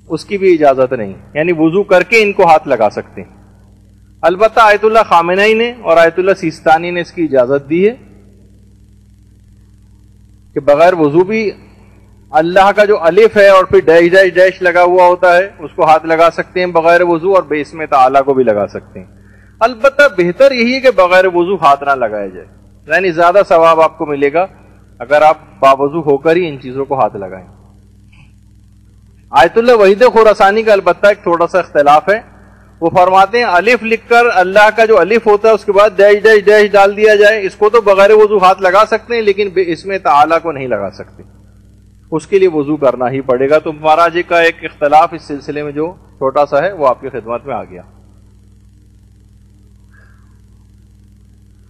اس کی بھی اجازت نہیں، یعنی وضو کر کے ان کو ہاتھ لگا سکتے ہیں۔ البتہ آیت اللہ خامنئی نے اور آیت اللہ سیستانی نے اس کی اجازت دی ہے کہ بغیر وضو بھی اللہ کا جو الف ہے اور پھر ڈیش ڈیش ڈیش لگا ہوا ہوتا ہے اس کو ہاتھ لگا سکتے ہیں بغیر وضو، اور بے اسم تعالی کو بھی لگا سکتے ہیں۔ البتہ بہتر یہی ہے کہ بغیر وضو ہاتھ نہ لگایا جائے، یعنی زیادہ ثواب آپ کو ملے گا اگر آپ باوضو ہو کر ہی ان چیزوں کو ہاتھ لگائیں۔ آیت اللہ وحید خراسانی کا البتہ ایک تھوڑا سا اختلاف ہے، وہ فرماتے ہیں الف لکھ کر اللہ کا جو الف ہوتا ہے اس کے بعد ڈیش ڈیش ڈیش ڈال دیا جائے، اس کو تو بغیر وضو ہاتھ لگا سکتے ہیں لیکن بے اسم تعالی کو نہیں لگا سکتے، اس کے لیے وضو کرنا ہی پڑے گا۔ تو مہاراج کا ایک اختلاف اس سلسلے میں جو چھوٹا سا ہے وہ آپ کی خدمت میں آ گیا۔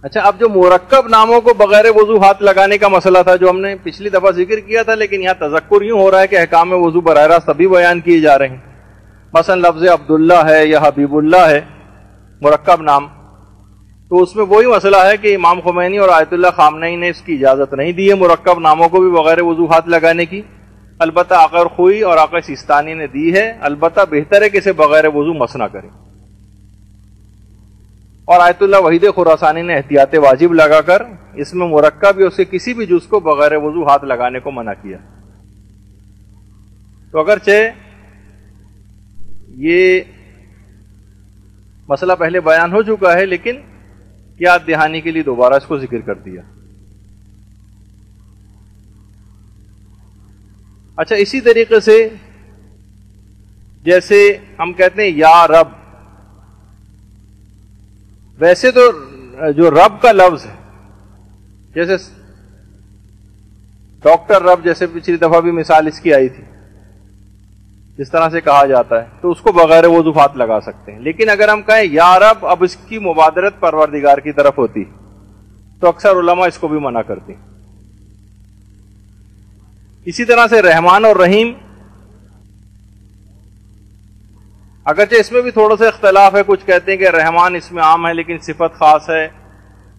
اچھا، اب جو مرکب ناموں کو بغیر وضو ہاتھ لگانے کا مسئلہ تھا جو ہم نے پچھلی دفعہ ذکر کیا تھا، لیکن یہاں تذکر یوں ہو رہا ہے کہ احکام وضو براہ راست ابھی بیان کیے جا رہے ہیں۔ مثلا لفظ عبداللہ ہے یا حبیب اللہ ہے، مرکب نام، تو اس میں وہی مسئلہ ہے کہ امام خمینی اور آیت اللہ خامنئی نے اس کی اجازت نہیں دی ہے مرکب ناموں کو بھی بغیر وضو ہاتھ لگانے کی، البتہ آقا خوئی اور آقا سیستانی نے دی ہے، البتہ بہتر ہے کہ اسے بغیر وضو مس نہ کریں۔ اور آیت اللہ وحید خراسانی نے احتیاط واجب لگا کر اس میں مرکب یا اس کے کسی بھی جز کو بغیر وضو ہاتھ لگانے کو منع کیا۔ تو اگرچہ یہ مسئلہ پہلے بیان ہو چکا ہے لیکن یاد دہانی کے لیے دوبارہ اس کو ذکر کر دیا۔ اچھا، اسی طریقے سے جیسے ہم کہتے ہیں یا رب، ویسے تو جو رب کا لفظ ہے، جیسے ڈاکٹر رب، جیسے پچھلی دفعہ بھی مثال اس کی آئی تھی، جس طرح سے کہا جاتا ہے تو اس کو بغیر وضو ہاتھ لگا سکتے ہیں، لیکن اگر ہم کہیں یا رب، اب اس کی مبادرت پروردگار کی طرف ہوتی تو اکثر علماء اس کو بھی منع کرتے ہیں۔ اسی طرح سے رحمان اور رحیم، اگرچہ اس میں بھی تھوڑا سا اختلاف ہے، کچھ کہتے ہیں کہ رحمان اسم عام ہے لیکن صفت خاص ہے،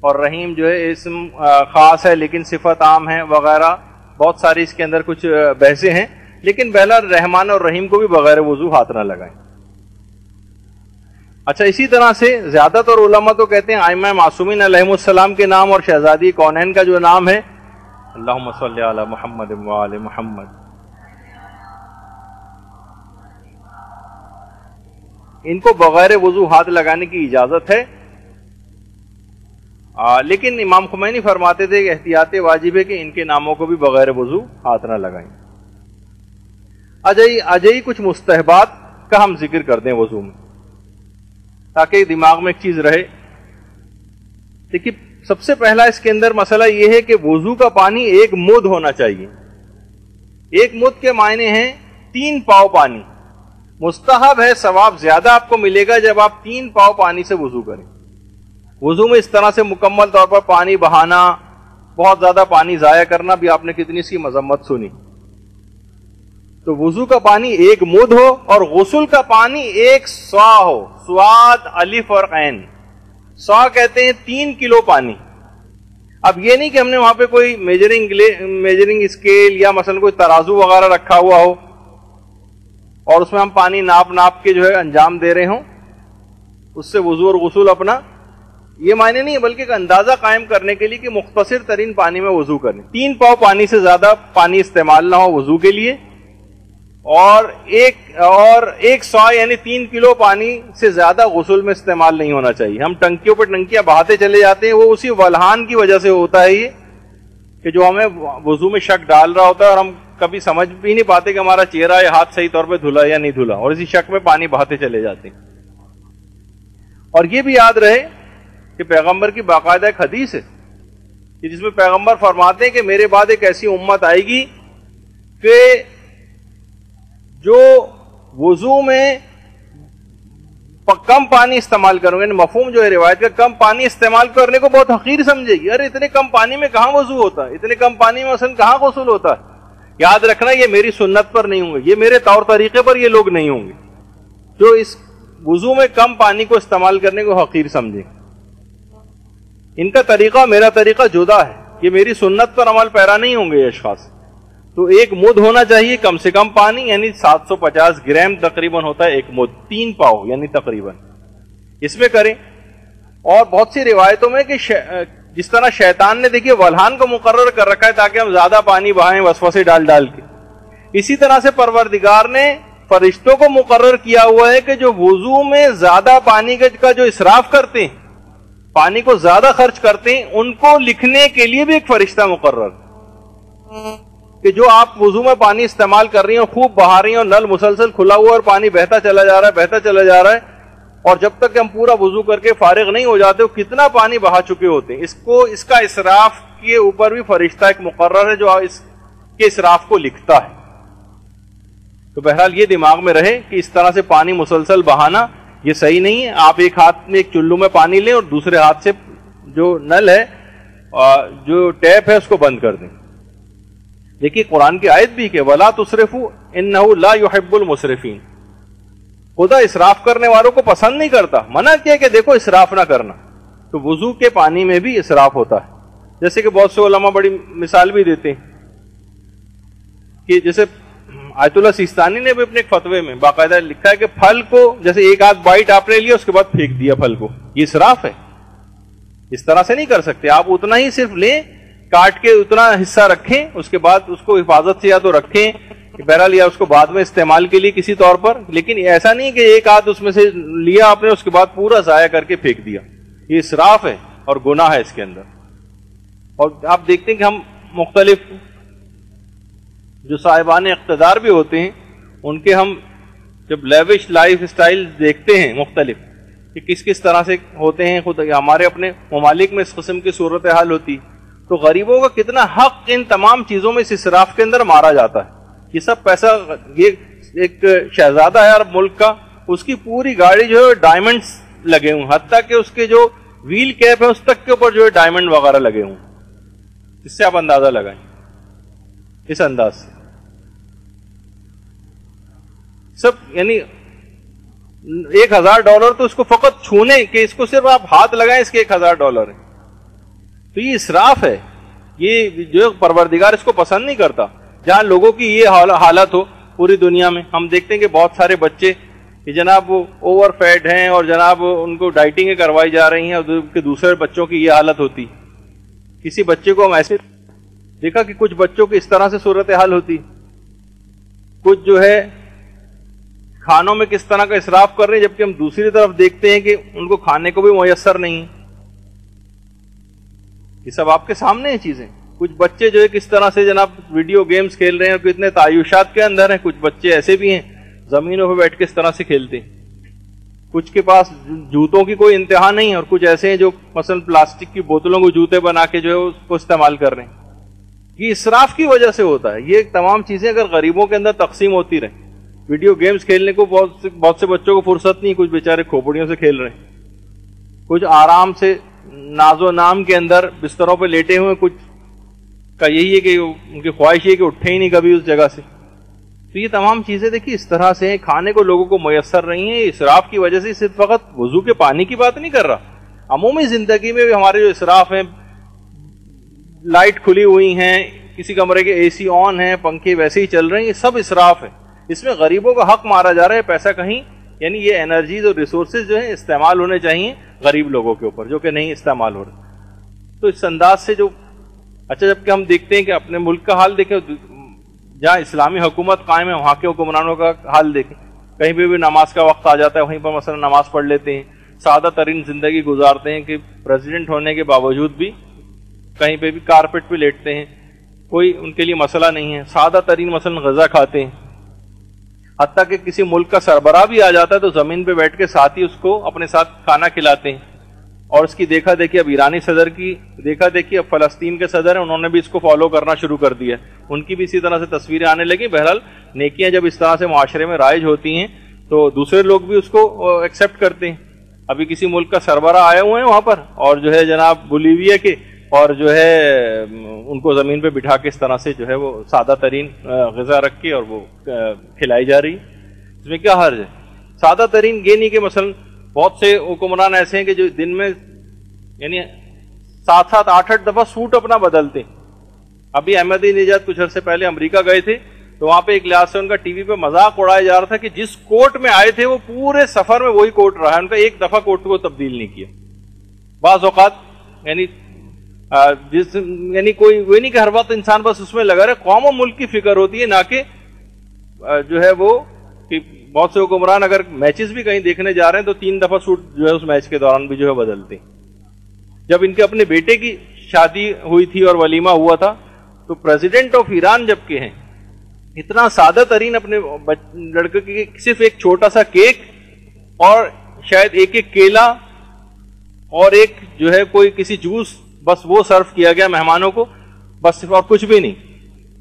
اور رحیم جو ہے اسم خاص ہے لیکن صفت عام ہے وغیرہ، بہت ساری اس کے اندر کچھ بحثیں ہیں، لیکن بہرحال رحمان اور رحیم کو بھی بغیر وضو ہاتھ نہ لگائیں۔ اچھا، اسی طرح سے زیادہ تر علماء تو کہتے ہیں ائمہ معصومین علیہم السلام کے نام اور شہزادی کونین کا جو نام ہے اللہم صلی علی محمد وآل محمد، ان کو بغیر وضو ہاتھ لگانے کی اجازت ہے، لیکن امام خمینی فرماتے تھے کہ احتیاط واجب ہے کہ ان کے ناموں کو بھی بغیر وضو ہاتھ نہ لگائیں۔ اجئی کچھ مستحبات کا ہم ذکر کر دیں وضو میں، تاکہ دماغ میں ایک چیز رہے۔ دیکھیے، سب سے پہلا اس کے اندر مسئلہ یہ ہے کہ وضو کا پانی ایک مد ہونا چاہیے۔ ایک مد کے معنی ہیں 3 پاؤ پانی۔ مستحب ہے، ثواب زیادہ آپ کو ملے گا جب آپ 3 پاؤ پانی سے وضو کریں۔ وضو میں اس طرح سے مکمل طور پر پانی بہانا، بہت زیادہ پانی ضائع کرنا بھی آپ نے کتنی اس کی مذمت سنی۔ تو وضو کا پانی ایک مد ہو اور غسل کا پانی 1 صاع ہو، صاد الف اور عین، صاع کہتے ہیں 3 کلو پانی۔ اب یہ نہیں کہ ہم نے وہاں پہ کوئی میجرنگ اسکیل یا مثلا کوئی ترازو وغیرہ رکھا ہوا ہو اور اس میں ہم پانی ناپ کے جو ہے انجام دے رہے ہوں، اس سے وضو اور غسل اپنا، یہ معنی نہیں ہے، بلکہ ایک اندازہ قائم کرنے کے لیے کہ مختصر ترین پانی میں وضو کریں۔ 3 پاؤ پانی سے زیادہ پانی استعمال نہ ہو وضو کے لیے، اور ایک صاع یعنی 3 کلو پانی سے زیادہ غسل میں استعمال نہیں ہونا چاہیے۔ ہم ٹنکیوں پہ ٹنکیاں بہاتے چلے جاتے ہیں، وہ اسی ولحان کی وجہ سے ہوتا ہے یہ، کہ جو ہمیں وضو میں شک ڈال رہا ہوتا ہے اور ہم کبھی سمجھ بھی نہیں پاتے کہ ہمارا چہرہ یا ہاتھ صحیح طور پہ دھلا یا نہیں دھلا، اور اسی شک میں پانی بہاتے چلے جاتے ہیں۔ اور یہ بھی یاد رہے کہ پیغمبر کی باقاعدہ ایک حدیث ہے کہ جس میں پیغمبر فرماتے ہیں کہ میرے بعد ایک ایسی امت آئے گی کہ جو وضو میں کم پانی استعمال کریں گے. مفہوم جو ہے روایت کا کم پانی استعمال کرنے کو بہت حقیر سمجھے گی. ارے اتنے کم پانی میں کہاں وضو ہوتا ہے, اتنے کم پانی میں مثلا کہاں غسل ہوتا ہے. یاد رکھنا یہ میری سنت پر نہیں ہوں گے, یہ میرے طور طریقے پر یہ لوگ نہیں ہوں گے جو اس وضو میں کم پانی کو استعمال کرنے کو حقیر سمجھیں. ان کا طریقہ میرا طریقہ جدا ہے, یہ میری سنت پر عمل پیرا نہیں ہوں گے یہ اشخاص. تو ایک مد ہونا چاہیے کم سے کم پانی, یعنی 750 گرام تقریباً ہوتا ہے ایک مد, 3 پاؤ یعنی تقریباً اس میں کریں. اور بہت سی روایتوں میں کہ جس طرح شیطان نے دیکھیے ولحان کو مقرر کر رکھا ہے تاکہ ہم زیادہ پانی بہائیں وسوسے ڈال ڈال کے, اسی طرح سے پروردگار نے فرشتوں کو مقرر کیا ہوا ہے کہ جو وضو میں زیادہ پانی کا جو اسراف کرتے ہیں, پانی کو زیادہ خرچ کرتے ہیں, ان کو لکھنے کے لیے بھی ایک فرشتہ مقرر کہ جو آپ وضو میں پانی استعمال کر رہی ہیں خوب بہا رہی ہیں اور نل مسلسل کھلا ہوا اور پانی بہتا چلا جا رہا ہے بہتا چلا جا رہا ہے, اور جب تک کہ ہم پورا وضو کر کے فارغ نہیں ہو جاتے وہ کتنا پانی بہا چکے ہوتے ہیں. اس کا اسراف کے اوپر بھی فرشتہ ایک مقرر ہے جو اس کے اسراف کو لکھتا ہے. تو بہرحال یہ دماغ میں رہے کہ اس طرح سے پانی مسلسل بہانا یہ صحیح نہیں ہے. آپ ایک ہاتھ میں ایک چلو میں پانی لیں اور دوسرے ہاتھ سے جو نل ہے جو ٹیپ ہے اس کو بند کر دیں. دیکھیے قرآن کی آیت بھی کہ وَلَا تُسْرِفُوا إِنَّهُ لَا يُحِبُّ الْمُسْرِفِينَ, خدا اسراف کرنے والوں کو پسند نہیں کرتا. منع کیا کہ دیکھو اسراف نہ کرنا. تو وضو کے پانی میں بھی اسراف ہوتا ہے. جیسے کہ بہت سے علماء بڑی مثال بھی دیتے ہیں کہ جیسے آیت اللہ سیستانی نے بھی اپنے ایک فتوے میں باقاعدہ لکھا ہے کہ پھل کو جیسے ایک آدھ بائٹ آپ نے لیا اس کے بعد پھینک دیا پھل کو, یہ اسراف ہے. اس طرح سے نہیں کر سکتے. آپ اتنا ہی صرف لیں, کاٹ کے اتنا حصہ رکھیں, اس کے بعد اس کو حفاظت سے یا تو رکھیں کہ بہرحال یا اس کو بعد میں استعمال کے لیے کسی طور پر, لیکن ایسا نہیں کہ ایک آدھ اس میں سے لیا آپ نے اس کے بعد پورا ضائع کر کے پھینک دیا. یہ اسراف ہے اور گناہ ہے اس کے اندر. اور آپ دیکھتے ہیں کہ ہم مختلف جو صاحبان اقتدار بھی ہوتے ہیں ان کے ہم جب لیوش لائف سٹائل دیکھتے ہیں مختلف کہ کس کس طرح سے ہوتے ہیں, خود ہمارے اپنے ممالک میں اس قسم کی صورتحال ہوتی, تو غریبوں کا کتنا حق ان تمام چیزوں میں اس اسراف کے اندر مارا جاتا ہے. یہ سب پیسہ, یہ ایک شہزادہ ہے عرب ملک کا, اس کی پوری گاڑی جو ہے ڈائمنڈز لگے ہوں, حتیٰ کہ اس کے جو ویل کیپ ہے اس تک کے اوپر جو ہے ڈائمنڈ وغیرہ لگے ہوں. اس سے آپ اندازہ لگائیں اس انداز سے سب, یعنی $1000 تو اس کو فقط چھونے کہ اس کو صرف آپ ہاتھ لگائیں اس کے $1000 ہے. تو یہ اسراف ہے, یہ جو پروردگار اس کو پسند نہیں کرتا. جہاں لوگوں کی یہ حالت ہو پوری دنیا میں, ہم دیکھتے ہیں کہ بہت سارے بچے کہ جناب وہ اوور فیٹ ہیں اور جناب ان کو ڈائٹنگیں کروائی جا رہی ہیں, اور دوسرے بچوں کی یہ حالت ہوتی. کسی بچے کو ہم ایسے دیکھا کہ کچھ بچوں کی اس طرح سے صورتحال ہوتی, کچھ جو ہے کھانوں میں کس طرح کا اسراف کر رہے ہیں, جبکہ ہم دوسری طرف دیکھتے ہیں کہ ان کو کھانے کو بھی میسر نہیں. یہ سب آپ کے سامنے ہیں چیزیں. کچھ بچے جو ہے کس طرح سے جناب ویڈیو گیمز کھیل رہے ہیں اور کتنے تعیشات کے اندر ہیں. کچھ بچے ایسے بھی ہیں زمینوں پہ بیٹھ کے اس طرح سے کھیلتے ہیں. کچھ کے پاس جوتوں کی کوئی انتہا نہیں, اور کچھ ایسے ہیں جو مثلا پلاسٹک کی بوتلوں کو جوتے بنا کے جو ہے اس کو استعمال کر رہے ہیں. یہ اسراف کی وجہ سے ہوتا ہے. یہ تمام چیزیں اگر غریبوں کے اندر تقسیم ہوتی رہیں, ویڈیو گیمز کھیلنے کو بہت سے بچوں کو فرصت نہیں, کچھ بیچارے کھوپڑیوں سے کھیل رہے ہیں, کچھ آرام سے ناز و نام کے اندر بستروں پہ لیٹے ہوئے, کچھ کا یہی ہے کہ ان کی خواہش ہے کہ اٹھے ہی نہیں کبھی اس جگہ سے. تو یہ تمام چیزیں دیکھیے اس طرح سے کھانے کو لوگوں کو میسر رہی ہیں. اسراف کی وجہ سے صرف فقط وضو کے پانی کی بات نہیں کر رہا, عمومی زندگی میں بھی ہمارے جو اسراف ہیں, لائٹ کھلی ہوئی ہیں, کسی کمرے کے اے سی آن ہیں, پنکھے ویسے ہی چل رہے ہیں, یہ سب اسراف ہے. اس میں غریبوں کا حق مارا جا رہا ہے. پیسہ کہیں, یعنی یہ انرجیز اور ریسورسز جو ہیں استعمال ہونے چاہیے غریب لوگوں کے اوپر, جو کہ نہیں استعمال ہو رہے. تو اس انداز سے جو اچھا, جبکہ ہم دیکھتے ہیں کہ اپنے ملک کا حال دیکھیں, جہاں اسلامی حکومت قائم ہے وہاں کے حکمرانوں کا حال دیکھیں. کہیں پہ بھی نماز کا وقت آ جاتا ہے, وہیں پر مثلا نماز پڑھ لیتے ہیں, سادہ ترین زندگی گزارتے ہیں کہ پریزیڈنٹ ہونے کے باوجود بھی کہیں پہ بھی کارپیٹ پہ لیٹتے ہیں, کوئی ان کے لیے مسئلہ نہیں ہے, سادہ ترین مثلا غذا کھاتے ہیں. حتیٰ کہ کسی ملک کا سربراہ بھی آ جاتا ہے تو زمین پہ بیٹھ کے ساتھ ہی اس کو اپنے ساتھ کھانا کھلاتے ہیں. اور اس کی دیکھا دیکھی اب ایرانی صدر کی دیکھا دیکھی اب فلسطین کے صدر ہیں، انہوں نے بھی اس کو فالو کرنا شروع کر دیا. ان کی بھی اسی طرح سے تصویریں آنے لگی. بہرحال نیکیاں جب اس طرح سے معاشرے میں رائج ہوتی ہیں تو دوسرے لوگ بھی اس کو ایکسیپٹ کرتے ہیں. ابھی کسی ملک کا سربراہ آئے ہوئے ہیں وہاں پر، اور جو ہے جناب بولیویا کے، اور جو ہے ان کو زمین پہ بٹھا کے اس طرح سے جو ہے وہ سادہ ترین غذا رکھ کے اور وہ کھلائی جا رہی. اس میں کیا حرج ہے؟ سادہ ترین یہ نہیں کہ مثلا بہت سے حکمران ایسے ہیں کہ جو دن میں یعنی 7-7 8-8 دفعہ سوٹ اپنا بدلتے ہیں. ابھی احمدی نژاد کچھ عرصے پہلے امریکہ گئے تھے تو وہاں پہ ایک لحاظ سے ان کا ٹی وی پہ مذاق اڑایا جا رہا تھا کہ جس کوٹ میں آئے تھے وہ پورے سفر میں وہی کوٹ رہا ہے، ان کا ایک دفعہ کوٹ کو تبدیل نہیں کیا. بعض اوقات یعنی کوئی وہ نہیں کہ ہر وقت انسان بس اس میں لگا رہے. قوم و ملک کی فکر ہوتی ہے، نہ کہ جو ہے وہ کہ بہت سے حکمران اگر میچز بھی کہیں دیکھنے جا رہے ہیں تو 3 دفعہ سوٹ جو ہے اس میچ کے دوران بھی جو ہے بدلتے ہیں. جب ان کے اپنے بیٹے کی شادی ہوئی تھی اور ولیمہ ہوا تھا تو پریزیڈنٹ آف ایران جب کے ہیں اتنا سادہ ترین اپنے لڑکے کی صرف ایک چھوٹا سا کیک اور شاید ایک کیلا اور ایک جو ہے کوئی کسی جوس، بس وہ سرو کیا گیا مہمانوں کو، بس اور کچھ بھی نہیں.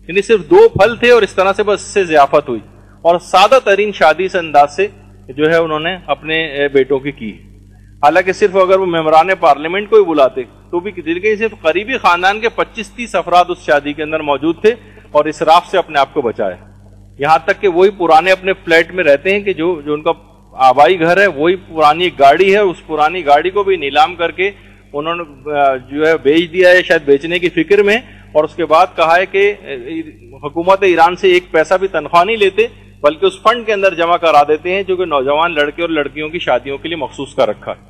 یعنی صرف 2 پھل تھے اور اس طرح سے بس سے ضیافت ہوئی اور سادہ ترین شادی سے انداز سے جو ہے انہوں نے اپنے بیٹوں کی. حالانکہ صرف اگر وہ ممبران پارلیمنٹ کو ہی بلاتے تو بھی صرف قریبی خاندان کے 25-30 افراد اس شادی کے اندر موجود تھے اور اسراف سے اپنے آپ کو بچایا. یہاں تک کہ وہی پرانے اپنے فلیٹ میں رہتے ہیں کہ جو ان کا آبائی گھر ہے، وہی پرانی گاڑی ہے، اس پرانی گاڑی کو بھی نیلام کر کے انہوں نے جو ہے بیچ دیا ہے شاید بیچنے کی فکر میں. اور اس کے بعد کہا ہے کہ حکومت ایران سے 1 پیسہ بھی تنخواہ نہیں لیتے بلکہ اس فنڈ کے اندر جمع کرا دیتے ہیں جو کہ نوجوان لڑکے اور لڑکیوں کی شادیوں کے لیے مخصوص کر رکھا ہے.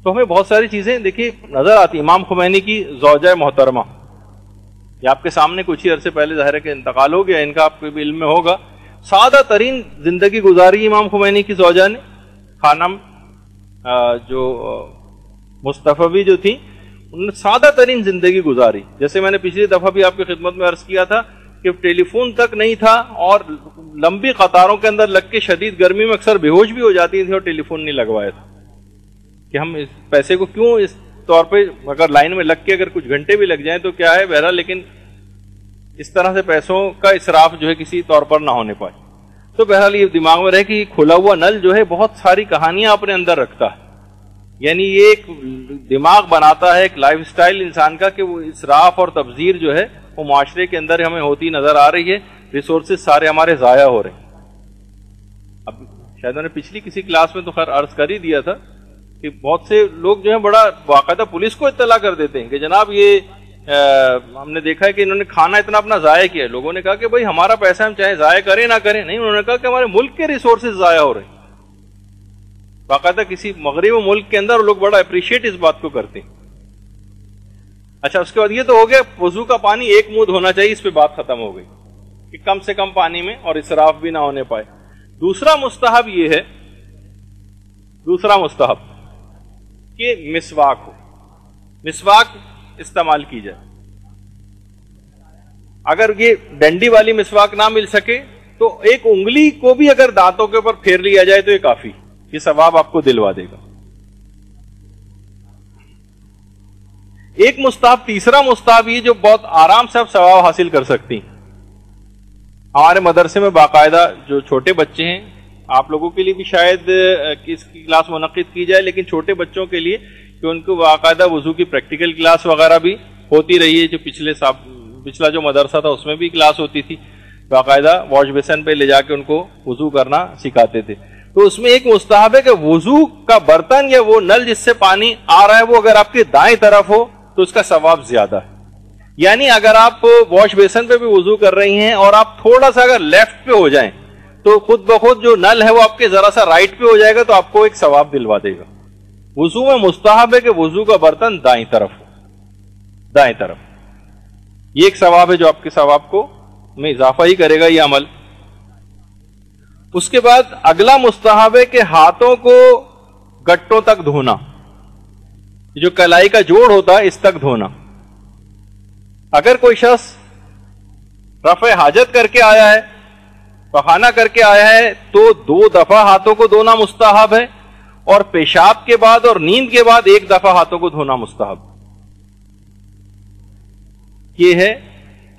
تو ہمیں بہت ساری چیزیں دیکھیے نظر آتی. امام خمینی کی زوجہ محترمہ، یہ آپ کے سامنے کچھ ہی عرصے پہلے ظاہر ہے کہ انتقال ہو گیا، ان کا آپ کے بھی علم میں ہوگا. سادہ ترین زندگی گزاری امام خمینی کی زوجہ نے. خانم جو مصطفی جو تھی انہوں نے سادہ ترین زندگی گزاری. جیسے میں نے پچھلی دفعہ بھی آپ کی خدمت میں عرض کیا تھا کہ ٹیلی فون تک نہیں تھا اور لمبی قطاروں کے اندر لگ کے شدید گرمی میں اکثر بے ہوش بھی ہو جاتی تھی اور ٹیلی فون نہیں لگوایا تھا کہ ہم اس پیسے کو کیوں اس طور پہ اگر لائن میں لگ کے اگر کچھ گھنٹے بھی لگ جائیں تو کیا ہے بہرحال، لیکن اس طرح سے پیسوں کا اسراف جو ہے کسی طور پر نہ ہونے پائے. تو بہرحال یہ دماغ میں رہے کہ کھلا ہوا نل جو ہے بہت ساری کہانیاں اپنے اندر رکھتا ہے. یعنی یہ ایک دماغ بناتا ہے، ایک لائف سٹائل انسان کا کہ وہ اسراف اور تبذیر جو ہے وہ معاشرے کے اندر ہمیں ہوتی نظر آ رہی ہے. ریسورسز سارے ہمارے ضائع ہو رہے ہیں. اب شاید میں نے پچھلی کسی کلاس میں تو خیر عرض کر ہی دیا تھا کہ بہت سے لوگ جو ہیں بڑا باقاعدہ پولیس کو اطلاع کر دیتے ہیں کہ جناب یہ ہم نے دیکھا ہے کہ انہوں نے کھانا اتنا اپنا ضائع کیا. لوگوں نے کہا کہ بھائی ہمارا پیسہ ہم چاہے ضائع کریں نہ کریں، نہیں، انہوں نے کہا کہ ہمارے ملک کے ریسورسز ضائع ہو رہے ہیں. باقاعدہ کسی مغربی ملک کے اندر لوگ بڑا اپریشیٹ اس بات کو کرتے ہیں. اچھا، اس کے بعد یہ تو ہو گیا وضو کا پانی ایک مود ہونا چاہیے، اس پہ بات ختم ہو گئی کہ کم سے کم پانی میں اور اسراف بھی نہ ہونے پائے. دوسرا مستحب یہ ہے، دوسرا مستحب کہ مسواک ہو، مسواک استعمال کی جائے. اگر یہ ڈنڈی والی مسواک نہ مل سکے تو ایک انگلی کو بھی اگر دانتوں کے اوپر پھیر لیا جائے تو یہ کافی، یہ ثواب آپ کو دلوا دے گا. ایک مستحب، تیسرا مستحب یہ جو بہت آرام سے آپ ثواب حاصل کر سکتی ہیں. ہمارے مدرسے میں باقاعدہ جو چھوٹے بچے ہیں، آپ لوگوں کے لیے بھی شاید اس کی کلاس منعقد کی جائے، لیکن چھوٹے بچوں کے لیے کہ ان کو باقاعدہ وضو کی پریکٹیکل کلاس وغیرہ بھی ہوتی رہی ہے. جو پچھلا جو مدرسہ تھا اس میں بھی کلاس ہوتی تھی، باقاعدہ واش بیسن پہ لے جا کے ان کو وضو کرنا سکھاتے تھے. تو اس میں ایک مستحب ہے کہ وضو کا برتن یا وہ نل جس سے پانی آ رہا ہے وہ اگر آپ کی دائیں طرف ہو تو اس کا ثواب زیادہ ہے. یعنی اگر آپ واش بیسن پہ بھی وضو کر رہی ہیں اور آپ تھوڑا سا اگر لیفٹ پہ ہو جائیں تو خود بخود جو نل ہے وہ آپ کے ذرا سا رائٹ پہ ہو جائے گا تو آپ کو ایک ثواب دلوا دے گا. وضو میں مستحب ہے کہ وضو کا برتن دائیں طرف ہو، دائیں طرف. یہ ایک ثواب ہے جو آپ کے ثواب کو میں اضافہ ہی کرے گا یہ عمل. اس کے بعد اگلا مستحب ہے کہ ہاتھوں کو گٹوں تک دھونا، جو کلائی کا جوڑ ہوتا ہے اس تک دھونا. اگر کوئی شخص رفع حاجت کر کے آیا ہے پخانہ کر کے آیا ہے تو 2 دفعہ ہاتھوں کو دھونا مستحب ہے، اور پیشاب کے بعد اور نیند کے بعد 1 دفعہ ہاتھوں کو دھونا مستحب۔ یہ ہے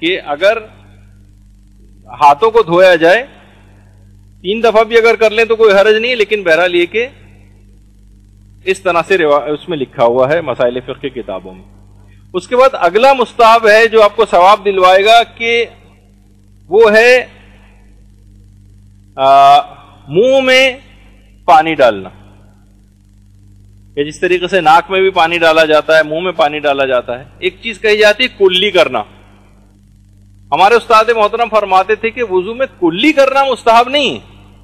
کہ اگر ہاتھوں کو دھویا جائے 3 دفعہ بھی اگر کر لیں تو کوئی حرج نہیں، لیکن بہرحال یہ کہ اس طرح سے اس میں لکھا ہوا ہے مسائل فقہ کی کتابوں میں۔ اس کے بعد اگلا مستحب ہے جو آپ کو ثواب دلوائے گا کہ وہ ہے منہ میں پانی ڈالنا، کہ جس طریقے سے ناک میں بھی پانی ڈالا جاتا ہے، منہ میں پانی ڈالا جاتا ہے۔ ایک چیز کہی جاتی ہے کلی کرنا۔ ہمارے استاد محترم فرماتے تھے کہ وضو میں کلی کرنا مستحب نہیں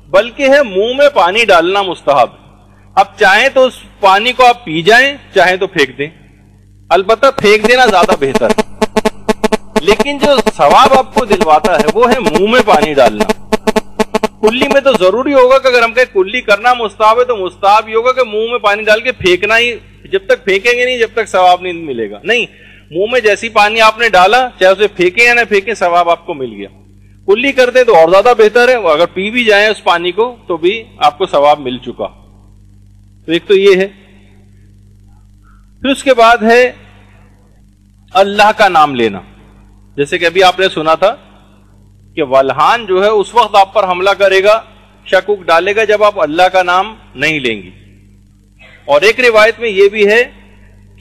بلکہ ہے منہ میں پانی ڈالنا مستحب۔ اب چاہیں تو اس پانی کو آپ پی جائیں، چاہیں تو پھینک دیں، البتہ پھینک دینا زیادہ بہتر ہے، لیکن جو ثواب آپ کو دلواتا ہے وہ ہے منہ میں پانی ڈالنا۔ کلی میں تو ضروری ہوگا کہ اگر ہم کہیں کلی کرنا مستحب ہے تو مستحب یہ ہوگا کہ منہ میں پانی ڈال کے پھینکنا ہی، جب تک پھینکیں گے نہیں جب تک ثواب نہیں ملے گا۔ نہیں، منہ میں جیسی پانی آپ نے ڈالا چاہے اسے پھینکیں یا نہ پھینکیں ثواب آپ کو مل گیا۔ کلی کرتے تو اور زیادہ بہتر ہے، اگر پی بھی جائیں اس پانی کو تو بھی آپ کو ثواب مل چکا۔ تو ایک تو یہ ہے، پھر اس کے بعد ہے اللہ کا نام لینا۔ جیسے کہ ابھی آپ نے سنا تھا کہ ولہان جو ہے اس وقت آپ پر حملہ کرے گا، شک وک ڈالے گا جب آپ اللہ کا نام نہیں لیں گی۔ اور ایک روایت میں یہ بھی ہے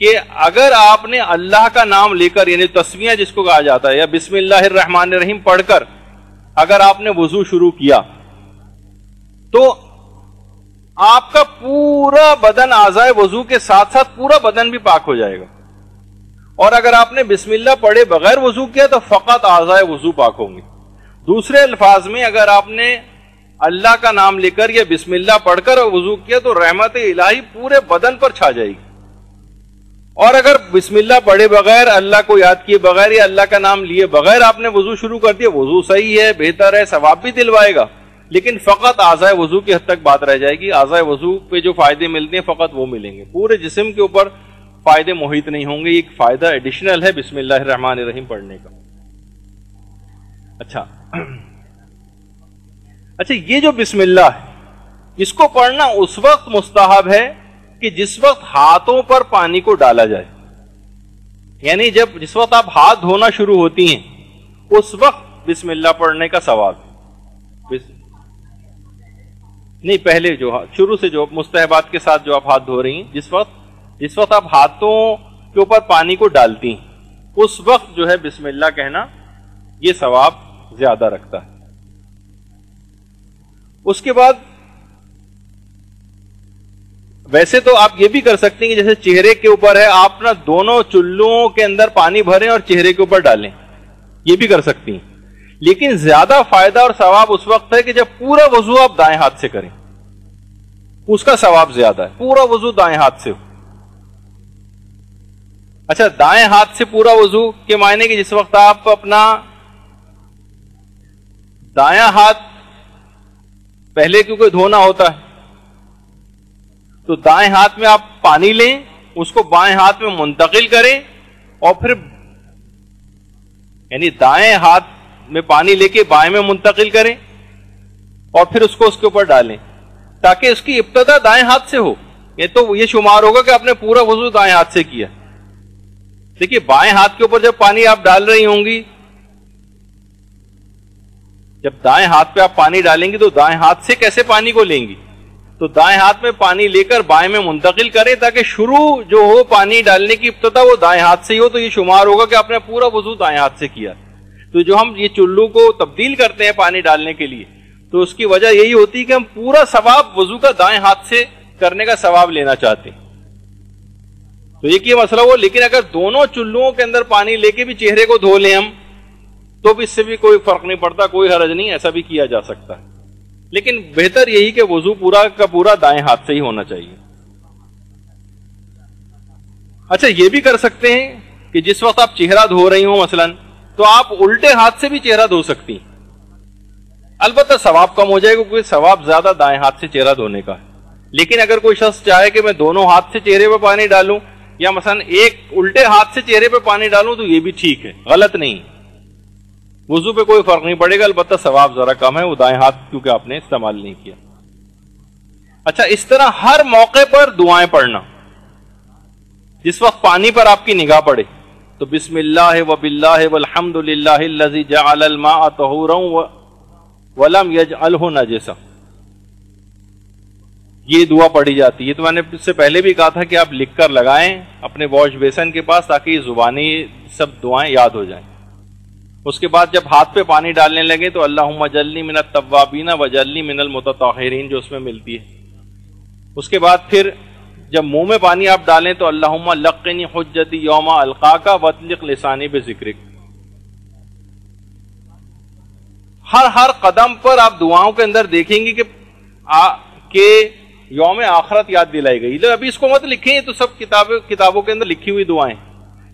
کہ اگر آپ نے اللہ کا نام لے کر، یعنی تسمیہ جس کو کہا جاتا ہے، یا بسم اللہ الرحمن الرحیم پڑھ کر اگر آپ نے وضو شروع کیا تو آپ کا پورا بدن اعضائے وضو کے ساتھ ساتھ پورا بدن بھی پاک ہو جائے گا۔ اور اگر آپ نے بسم اللہ پڑھے بغیر وضو کیا تو فقط اعضائے وضو پاک ہوں گے۔ دوسرے الفاظ میں اگر آپ نے اللہ کا نام لے کر یا بسم اللہ پڑھ کر وضو کیا تو رحمت الہی پورے بدن پر چھا جائے گی۔ اور اگر بسم اللہ پڑھے بغیر، اللہ کو یاد کیے بغیر یا اللہ کا نام لیے بغیر آپ نے وضو شروع کر دیا، وضو صحیح ہے، بہتر ہے، ثواب بھی دلوائے گا، لیکن فقط اعضائے وضو کی حد تک بات رہ جائے گی۔ اعضائے وضو پہ جو فائدے ملتے ہیں فقط وہ ملیں گے، پورے جسم کے اوپر فائدے محیط نہیں ہوں گے۔ یہ ایک فائدہ ایڈیشنل ہے بسم اللہ الرحمن الرحیم پڑھنے کا۔ اچھا، یہ جو بسم اللہ ہے اس کو پڑھنا اس وقت مستحب ہے کہ جس وقت ہاتھوں پر پانی کو ڈالا جائے، یعنی جس وقت آپ ہاتھ دھونا شروع ہوتی ہیں اس وقت بسم اللہ پڑھنے کا ثواب نہیں، پہلے جو شروع سے جو مستحبات کے ساتھ جو آپ ہاتھ دھو رہی ہیں، جس وقت آپ ہاتھوں کے اوپر پانی کو ڈالتی ہیں اس وقت جو ہے بسم اللہ کہنا یہ ثواب زیادہ رکھتا ہے۔ اس کے بعد ویسے تو آپ یہ بھی کر سکتے ہیں کہ جیسے چہرے کے اوپر ہے، آپ نا دونوں چلوں کے اندر پانی بھریں اور چہرے کے اوپر ڈالیں، یہ بھی کر سکتی ہیں، لیکن زیادہ فائدہ اور ثواب اس وقت ہے کہ جب پورا وضو آپ دائیں ہاتھ سے کریں، اس کا ثواب زیادہ ہے، پورا وضو دائیں ہاتھ سے ہو۔ اچھا، دائیں ہاتھ سے پورا وضو کے معنی کہ جس وقت آپ اپنا دایاں ہاتھ پہلے کیونکہ دھونا ہوتا ہے تو دائیں ہاتھ میں آپ پانی لیں، اس کو بائیں ہاتھ میں منتقل کریں، اور پھر یعنی دائیں ہاتھ میں پانی لے کے بائیں میں منتقل کریں اور پھر اس کو اس کے اوپر ڈالیں تاکہ اس کی ابتدا دائیں ہاتھ سے ہو، یہ تو یہ شمار ہوگا کہ آپ نے پورا وضو دائیں ہاتھ سے کیا۔ دیکھیے بائیں ہاتھ کے اوپر جب پانی آپ ڈال رہی ہوں گی، جب دائیں ہاتھ پہ آپ پانی ڈالیں گی تو دائیں ہاتھ سے کیسے پانی کو لیں گی؟ تو دائیں ہاتھ میں پانی لے کر بائیں میں منتقل کریں تاکہ شروع جو ہو پانی ڈالنے کی ابتدا وہ دائیں ہاتھ سے ہی ہو، تو یہ شمار ہوگا کہ آپ نے پورا وضو دائیں ہاتھ سے کیا۔ تو جو ہم یہ چلو کو تبدیل کرتے ہیں پانی ڈالنے کے لیے تو اس کی وجہ یہی ہوتی ہے کہ ہم پورا ثواب وضو کا دائیں ہاتھ سے کرنے کا ثواب لینا چاہتے ہیں، تو یہ مسئلہ ہو۔ لیکن اگر دونوں چلوں کے اندر پانی لے کے بھی چہرے کو دھو لیں ہم تو بھی اس سے بھی کوئی فرق نہیں پڑتا، کوئی حرج نہیں، ایسا بھی کیا جا سکتا ہے، لیکن بہتر یہی کہ وضو پورا کا پورا دائیں ہاتھ سے ہی ہونا چاہیے۔ اچھا، یہ بھی کر سکتے ہیں کہ جس وقت آپ چہرہ دھو رہی ہوں مثلا تو آپ الٹے ہاتھ سے بھی چہرہ دھو سکتی ہیں، البتہ ثواب کم ہو جائے گا کیونکہ ثواب زیادہ دائیں ہاتھ سے چہرہ دھونے کا ہے۔ لیکن اگر کوئی شخص چاہے کہ میں دونوں ہاتھ سے چہرے پہ پانی ڈالوں یا مثلا ایک الٹے ہاتھ سے چہرے پہ پانی ڈالوں تو یہ بھی ٹھیک ہے، غلط نہیں، وضو پہ کوئی فرق نہیں پڑے گا، البتہ ثواب ذرا کم ہے، وہ دائیں ہاتھ کیونکہ آپ نے استعمال نہیں کیا۔ اچھا، اس طرح ہر موقع پر دعائیں پڑھنا، جس وقت پانی پر آپ کی نگاہ پڑے تو بسم اللہ وباللہ والحمد للہ الذی جعل الماء طہورا ولم یجعلہ نجسا، یہ دعا پڑھی جاتی ہے۔ تو میں نے اس سے پہلے بھی کہا تھا کہ آپ لکھ کر لگائیں اپنے واش بیسن کے پاس تاکہ یہ زبانی سب دعائیں یاد ہو جائیں۔ اس کے بعد جب ہاتھ پہ پانی ڈالنے لگے تو اللہم اجعلنی من التوابین واجعلنی من المتطہرین جو اس میں ملتی ہے۔ اس کے بعد پھر جب منہ میں پانی آپ ڈالیں تو اللہم لقنی حجتی یوم القاک واطلق لسانی بذکرک۔ ہر قدم پر آپ دعاؤں کے اندر دیکھیں گے کہ یوم آخرت یاد دلائی گئی۔ ابھی اس کو مت لکھیں، یہ تو سب کتابوں کے اندر لکھی ہوئی دعائیں،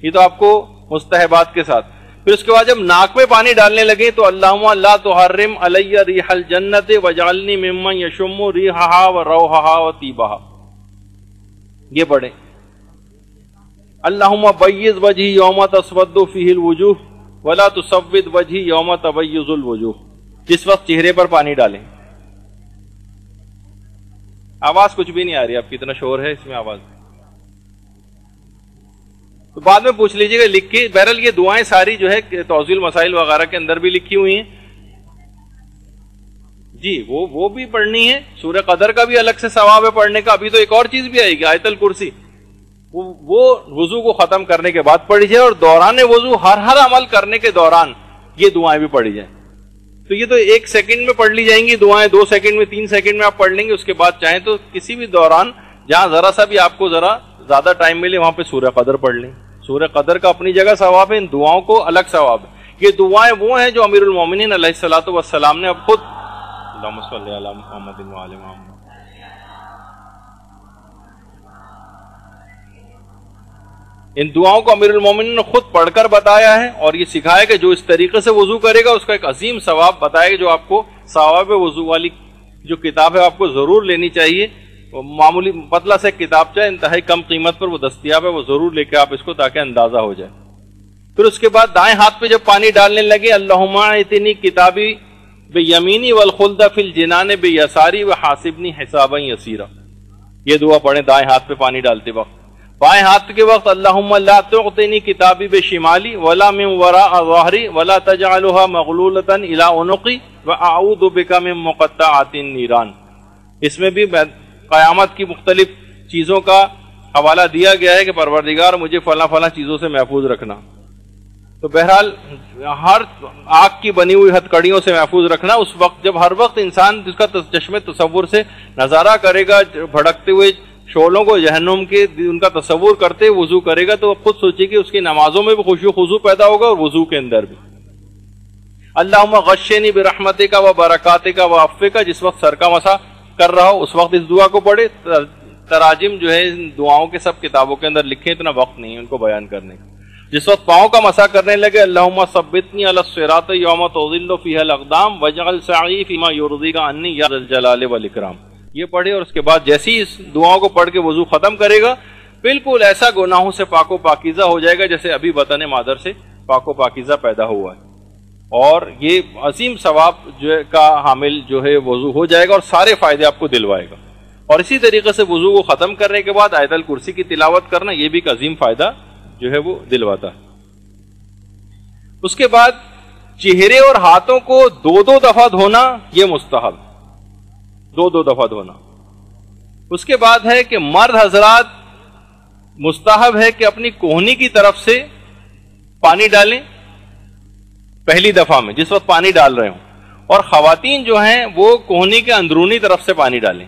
یہ تو آپ کو مستحبات کے ساتھ۔ پھر اس کے بعد جب ناک میں پانی ڈالنے لگے تو اللہم لا تحرم علی ریح الجنت واجعلنی ممن یشم ریحہا وروحہا وطیبہا، یہ پڑھیں۔ اللہم بیض وجہی یوم تسود فیہ الوجوہ ولا تسود وجہی یوم تبیض الوجوہ، جس وقت چہرے پر پانی ڈالیں۔ آواز کچھ بھی نہیں آ رہی آپ کی، اتنا شور ہے اس میں آواز، تو بعد میں پوچھ لیجیے گا لکھ کے۔ بہرحال یہ دعائیں ساری جو ہے توضیح المسائل وغیرہ کے اندر بھی لکھی ہوئی ہیں جی، وہ بھی پڑھنی ہے۔ سورہ قدر کا بھی الگ سے ثواب ہے پڑھنے کا۔ ابھی تو ایک اور چیز بھی آئے گی، آیت الکرسی، وہ وضو کو ختم کرنے کے بعد پڑھی جائے، اور دوران وضو ہر عمل کرنے کے دوران یہ دعائیں بھی پڑھی جائیں۔ تو یہ تو 1 سیکنڈ میں پڑھ لی جائیں گی دعائیں، 2 سیکنڈ میں، 3 سیکنڈ میں آپ پڑھ لیں گے۔ اس کے بعد چاہیں تو کسی بھی دوران جہاں ذرا سا بھی آپ کو ذرا زیادہ ٹائم ملے وہاں پہ سورہ قدر پڑھ لیں۔ سورہ قدر کا اپنی جگہ ثواب ہے، ان دعاؤں کو الگ ثواب ہے۔ یہ دعائیں وہ ہیں جو امیر المومنین علیہ الصلوۃ والسلام نے اب خود، اللہم صلی علی محمد وعلی محمد، ان دعاؤں کو امیر المومنین نے خود پڑھ کر بتایا ہے، اور یہ سکھایا کہ جو اس طریقے سے وضو کرے گا اس کا ایک عظیم ثواب بتایا کہ جو آپ کو ثواب وضو والی جو کتاب ہے آپ کو ضرور لینی چاہیے۔ معمولی پتلا سے کتاب چاہے، انتہائی کم قیمت پر وہ دستیاب ہے، وہ ضرور لے کے آپ اس کو تاکہ اندازہ ہو جائے۔ پھر اس کے بعد دائیں ہاتھ پہ جب پانی ڈالنے لگے اللہم اعطنی کتابی بیمینی والخلد فی الجنان بیساری وحاسبنی حسابا یسیرا، یہ دعا پڑھیں دائیں ہاتھ پہ پانی ڈالتے وقت۔ بائیں ہاتھ کے وقت اللہم لا تعطنی کتابی بشمالی ولا من وراء ظہری ولا تجعلها مغلولۃ الی عنقی واعوذ بک من مقطعات النیران، اس میں بھی قیامت کی مختلف چیزوں کا حوالہ دیا گیا ہے کہ پروردگار مجھے فلاں فلاں چیزوں سے محفوظ رکھنا۔ تو بہرحال ہر آگ کی بنی ہوئی ہتھ کڑیوں سے محفوظ رکھنا، اس وقت جب ہر وقت انسان جس کا چشم تصور سے نظارہ کرے گا بھڑکتے ہوئے شعلوں کو جہنم کے، ان کا تصور کرتے وضو کرے گا تو خود سوچے کہ اس کی نمازوں میں بھی خشوع خضوع پیدا ہوگا اور وضو کے اندر بھی۔ اللہم غشنی برحمتک و برکاتک و عفوک، جس وقت سر کا مسح کر رہا ہو اس وقت اس دعا کو پڑھے۔ تراجم جو ہے ان دعاؤں کے سب کتابوں کے اندر لکھے، اتنا وقت نہیں ہے ان کو بیان کرنے کا۔ جس وقت پاؤں کا مسح کرنے لگے اللہم ثبتنی علی الصراط یوم تظل فیہ الاقدام واجعل سعی فیما یرضیک عنی یا ذا الجلال والاکرام، یہ پڑھے۔ اور اس کے بعد جیسے ہی اس دعاؤں کو پڑھ کے وضو ختم کرے گا بالکل ایسا گناہوں سے پاک و پاکیزہ ہو جائے گا جیسے ابھی بطن مادر سے پاک و پاکیزہ پیدا ہوا ہے، اور یہ عظیم ثواب جو کا حامل جو ہے وضو ہو جائے گا اور سارے فائدے آپ کو دلوائے گا۔ اور اسی طریقے سے وضو کو ختم کرنے کے بعد آیت الکرسی کی تلاوت کرنا یہ بھی ایک عظیم فائدہ جو ہے وہ دلواتا ہے۔ اس کے بعد چہرے اور ہاتھوں کو 2 دفعہ دھونا، یہ مستحب، 2 دفعہ دھونا۔ اس کے بعد ہے کہ مرد حضرات مستحب ہے کہ اپنی کوہنی کی طرف سے پانی ڈالیں پہلی دفعہ میں جس وقت پانی ڈال رہے ہوں، اور خواتین جو ہیں وہ کوہنی کے اندرونی طرف سے پانی ڈالیں،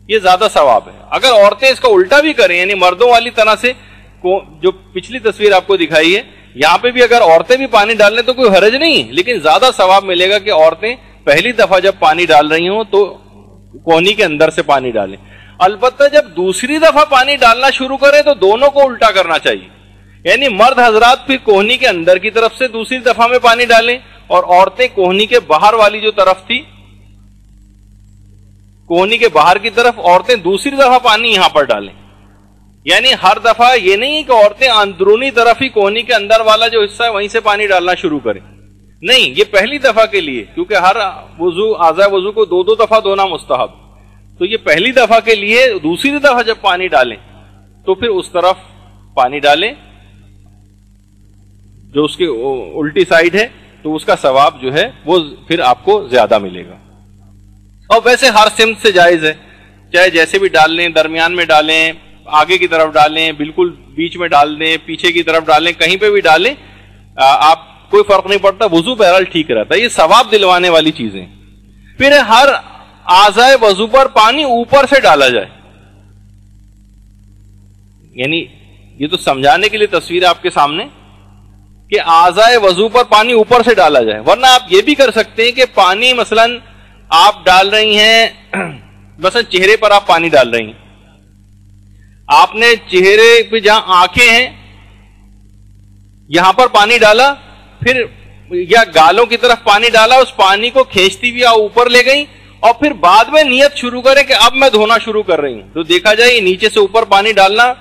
یہ زیادہ ثواب ہے۔ اگر عورتیں اس کا الٹا بھی کریں، یعنی مردوں والی طرح سے جو پچھلی تصویر آپ کو دکھائی ہے یہاں پہ بھی اگر عورتیں بھی پانی ڈال لیں تو کوئی حرج نہیں ہے، لیکن زیادہ ثواب ملے گا کہ عورتیں پہلی دفعہ جب پانی ڈال رہی ہوں تو کوہنی کے اندر سے پانی ڈالیں۔ البتہ جب دوسری دفعہ پانی ڈالنا شروع کریں تو دونوں کو الٹا کرنا چاہیے، یعنی مرد حضرات پھر کوہنی کے اندر کی طرف سے دوسری دفعہ میں پانی ڈالیں، اور عورتیں کوہنی کے باہر والی جو طرف تھی، کوہنی کے باہر کی طرف عورتیں دوسری دفعہ پانی یہاں پر ڈالیں۔ یعنی ہر دفعہ یہ نہیں کہ عورتیں اندرونی طرف ہی کوہنی کے اندر والا جو حصہ ہے وہیں سے پانی ڈالنا شروع کریں، نہیں، یہ پہلی دفعہ کے لیے، کیونکہ ہر وضو اعضاء وضو کو دو دو دفعہ دھونا مستحب، تو یہ پہلی دفعہ کے لیے دوسری دفعہ جب پانی ڈالیں تو پھر اس طرف پانی ڈالیں جو اس کی الٹی سائڈ ہے، تو اس کا ثواب جو ہے وہ پھر آپ کو زیادہ ملے گا۔ اور ویسے ہر سمت سے جائز ہے، چاہے جیسے بھی ڈال لیں، درمیان میں ڈالیں، آگے کی طرف ڈالیں، بالکل بیچ میں ڈال دیں، پیچھے کی طرف ڈالیں، کہیں پہ بھی ڈالیں، آپ کوئی فرق نہیں پڑتا، وضو بہرحال ٹھیک رہتا ہے۔ یہ ثواب دلوانے والی چیزیں۔ پھر ہر اعضاء وضو پر پانی اوپر سے ڈالا جائے، یعنی یہ تو سمجھانے کے لیے تصویر آپ کے سامنے کہ اعضاء وضو پر پانی اوپر سے ڈالا جائے، ورنہ آپ یہ بھی کر سکتے ہیں کہ پانی مثلا آپ ڈال رہی ہیں، مثلا چہرے پر آپ پانی ڈال رہی ہیں، آپ نے چہرے پہ جہاں آنکھیں ہیں یہاں پر پانی ڈالا، پھر یا گالوں کی طرف پانی ڈالا، اس پانی کو کھینچتی ہوئی آپ اوپر لے گئی، اور پھر بعد میں نیت شروع کریں کہ اب میں دھونا شروع کر رہی ہوں، تو دیکھا جائے نیچے سے اوپر پانی ڈالنا،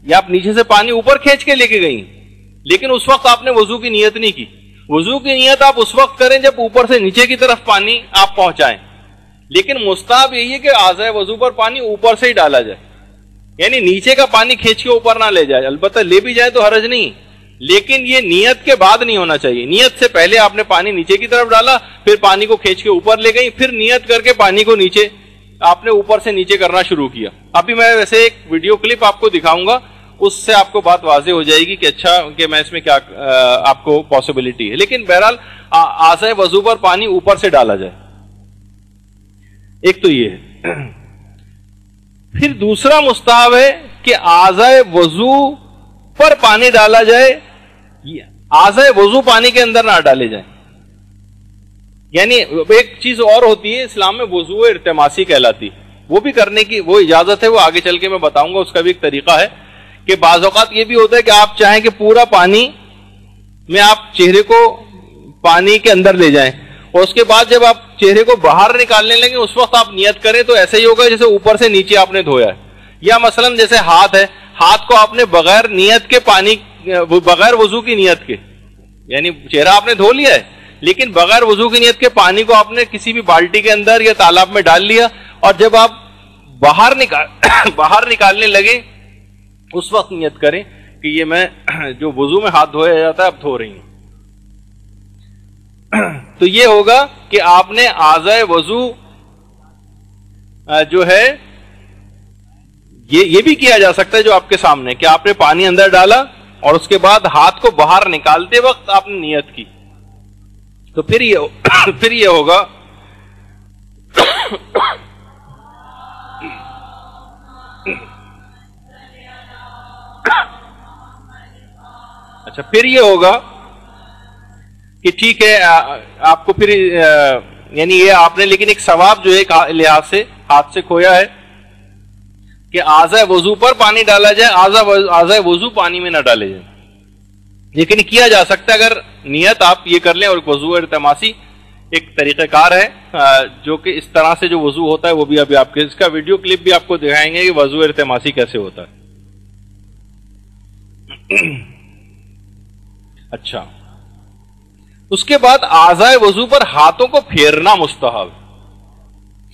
یا آپ نیچے سے پانی اوپر کھینچ کے لے کے گئی، لیکن اس وقت آپ نے وضو کی نیت نہیں کی۔ وضو کی نیت آپ اس وقت کریں جب اوپر سے نیچے کی طرف پانی آپ پہنچائیں، لیکن مستحب یہی ہے کہ اعضاء وضو پر پانی اوپر سے ہی ڈالا جائے، یعنی نیچے کا پانی کھینچ کے اوپر نہ لے جائے، البتہ لے بھی جائے تو حرج نہیں، لیکن یہ نیت کے بعد نہیں ہونا چاہیے۔ نیت سے پہلے آپ نے پانی نیچے کی طرف ڈالا، پھر پانی کو کھینچ کے اوپر لے گئی، پھر نیت کر کے پانی کو نیچے آپ نے اوپر سے نیچے کرنا شروع کیا۔ ابھی میں ویسے ایک ویڈیو کلپ آپ کو دکھاؤں گا، اس سے آپ کو بات واضح ہو جائے گی کہ اچھا کہ میں اس میں کیا آپ کو پاسبلٹی ہے، لیکن بہرحال اعضاء وضو پر پانی اوپر سے ڈالا جائے، ایک تو یہ ہے۔ پھر دوسرا مستحب ہے کہ اعضاء وضو پر پانی ڈالا جائے، اعضاء وضو پانی کے اندر نہ ڈالے جائیں، یعنی ایک چیز اور ہوتی ہے اسلام میں، وضو ارتماسی کہلاتی، وہ بھی کرنے کی وہ اجازت ہے، وہ آگے چل کے میں بتاؤں گا، اس کا بھی ایک طریقہ ہے کہ بعض اوقات یہ بھی ہوتا ہے کہ آپ چاہیں کہ پورا پانی میں آپ چہرے کو پانی کے اندر لے جائیں، اور اس کے بعد جب آپ چہرے کو باہر نکالنے لگیں اس وقت آپ نیت کریں تو ایسے ہی ہوگا جیسے اوپر سے نیچے آپ نے دھویا ہے۔ یا مثلا جیسے ہاتھ ہے، ہاتھ کو آپ نے بغیر نیت کے پانی، بغیر وضو کی نیت کے، یعنی چہرہ آپ نے دھو لیا ہے لیکن بغیر وضو کی نیت کے پانی کو آپ نے کسی بھی بالٹی کے اندر یا تالاب میں ڈال لیا، اور جب آپ باہر نکالنے لگے اس وقت نیت کریں کہ یہ میں جو وضو میں ہاتھ دھویا جاتا ہے اب دھو رہی ہوں۔ تو یہ ہوگا کہ آپ نے اعضاء وضو جو ہے یہ بھی کیا جا سکتا ہے جو آپ کے سامنے، کہ آپ نے پانی اندر ڈالا اور اس کے بعد ہاتھ کو باہر نکالتے وقت آپ نے نیت کی، تو پھر یہ ہوگا اچھا پھر یہ ہوگا کہ ٹھیک ہے آپ کو پھر یعنی یہ آپ نے لیکن ایک ثواب جو ہے لحاظ سے ہاتھ سے کھویا ہے کہ اعضاء وضو پر پانی ڈالا جائے، اعضاء وضو پانی میں نہ ڈالے جائیں، لیکن کیا جا سکتا ہے اگر نیت آپ یہ کر لیں، اور وضو ارتماسی ایک طریقہ کار ہے جو کہ اس طرح سے جو وضو ہوتا ہے وہ بھی ابھی آپ کے اس کا ویڈیو کلپ بھی آپ کو دکھائیں گے کہ وضو ارتماسی کیسے ہوتا ہے۔ اچھا اس کے بعد اعضاء وضو پر ہاتھوں کو پھیرنا مستحب،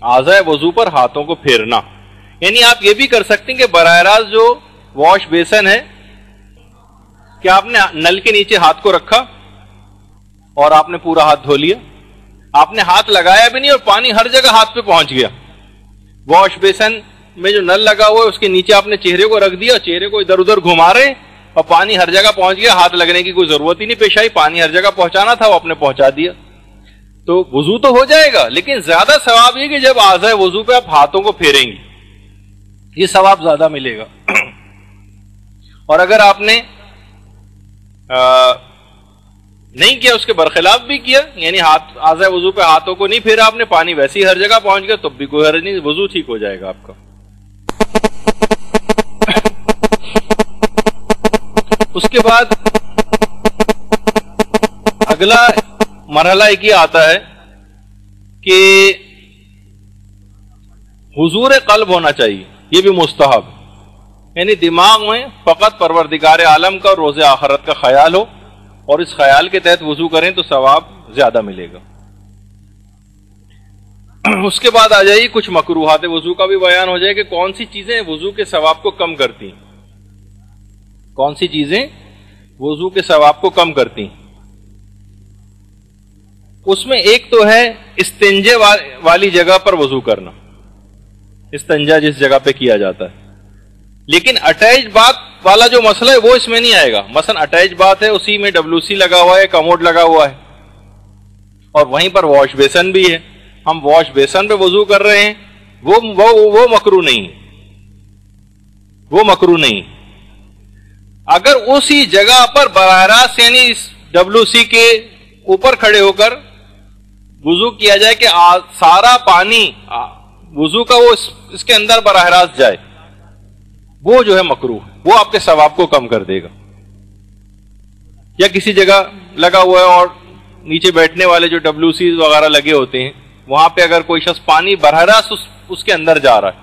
اعضاء وضو پر ہاتھوں کو پھیرنا، یعنی آپ یہ بھی کر سکتے ہیں کہ براہ راست جو واش بیسن ہے کہ آپ نے نل کے نیچے ہاتھ کو رکھا اور آپ نے پورا ہاتھ دھو لیا، آپ نے ہاتھ لگایا بھی نہیں اور پانی ہر جگہ ہاتھ پہ پہنچ گیا۔ واش بیسن میں جو نل لگا ہوا ہے اس کے نیچے آپ نے چہرے کو رکھ دیا، چہرے کو ادھر ادھر گھما رہے اور پانی ہر جگہ پہنچ گیا، ہاتھ لگنے کی کوئی ضرورت ہی نہیں پیش آئی، پانی ہر جگہ پہنچانا تھا وہ آپ نے پہنچا دیا، تو وضو تو ہو جائے گا، لیکن زیادہ ثواب یہ کہ جب اعضاء وضو پہ آپ ہاتھوں کو پھیریں گے یہ ثواب زیادہ ملے گا۔ اور اگر آپ نے نہیں کیا، اس کے برخلاف بھی کیا، یعنی اعضاء وضو پہ ہاتھوں کو نہیں پھیرا آپ نے، پانی ویسے ہی ہر جگہ پہنچ گیا، تب بھی کوئی حرج نہیں، وضو ٹھیک ہو جائے گا آپ کا۔ اس کے بعد اگلا مرحلہ ایک یہ آتا ہے کہ حضور قلب ہونا چاہیے، یہ بھی مستحب، یعنی دماغ میں فقط پروردگار عالم کا اور روز آخرت کا خیال ہو، اور اس خیال کے تحت وضو کریں تو ثواب زیادہ ملے گا. اس کے بعد آ جائیے کچھ مکروہات وضو کا بھی بیان ہو جائے کہ کون سی چیزیں وضو کے ثواب کو کم کرتی ہیں. کون سی چیزیں وضو کے ثواب کو کم کرتی ہیں. اس میں ایک تو ہے استنجے والی جگہ پر وضو کرنا. استنجا جس جگہ پہ کیا جاتا ہے. لیکن اٹیچ باتھ والا جو مسئلہ ہے وہ اس میں نہیں آئے گا. مثلا اٹیچ باتھ ہے, اسی میں WC لگا ہوا ہے, کموڈ لگا ہوا ہے, اور وہیں پر واش بیسن بھی ہے, ہم واش بیسن پہ وضو کر رہے ہیں, وہ مکروہ نہیں, وہ مکروہ نہیں. اگر اسی جگہ پر براہ راست یعنی WC کے اوپر کھڑے ہو کر وضو کیا جائے کہ سارا پانی وضو کا وہ اس کے اندر براہ راست جائے, وہ جو ہے مکروہ, وہ آپ کے ثواب کو کم کر دے گا. یا کسی جگہ لگا ہوا ہے اور نیچے بیٹھنے والے جو WCs وغیرہ لگے ہوتے ہیں, وہاں پہ اگر کوئی شخص پانی براہ راست اس کے اندر جا رہا ہے,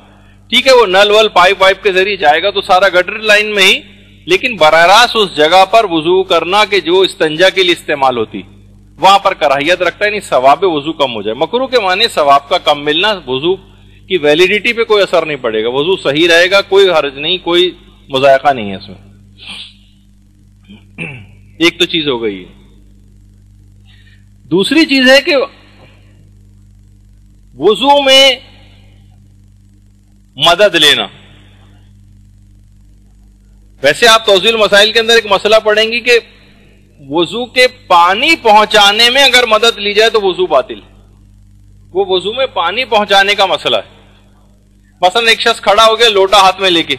ٹھیک ہے وہ نل ول پائپ وائپ کے ذریعے جائے گا تو سارا گٹر لائن میں ہی, لیکن براہ راست اس جگہ پر وضو کرنا کہ جو استنجا کے لیے استعمال ہوتی, وہاں پر کراہیت رکھتا ہے, نہیں ثواب وضو کم ہو جائے. مکروہ کے معنی ثواب کا کم ملنا, وضو کی ویلیڈیٹی پہ کوئی اثر نہیں پڑے گا, وضو صحیح رہے گا, کوئی حرج نہیں, کوئی مذائقہ نہیں ہے اس میں. ایک تو چیز ہو گئی. دوسری چیز ہے کہ وضو میں مدد لینا. ویسے آپ توضیح المسائل کے اندر ایک مسئلہ پڑھیں گی کہ وضو کے پانی پہنچانے میں اگر مدد لی جائے تو وضو باطل. وہ وضو میں پانی پہنچانے کا مسئلہ ہے. مثلا ایک شخص کھڑا ہو گیا لوٹا ہاتھ میں لے کے,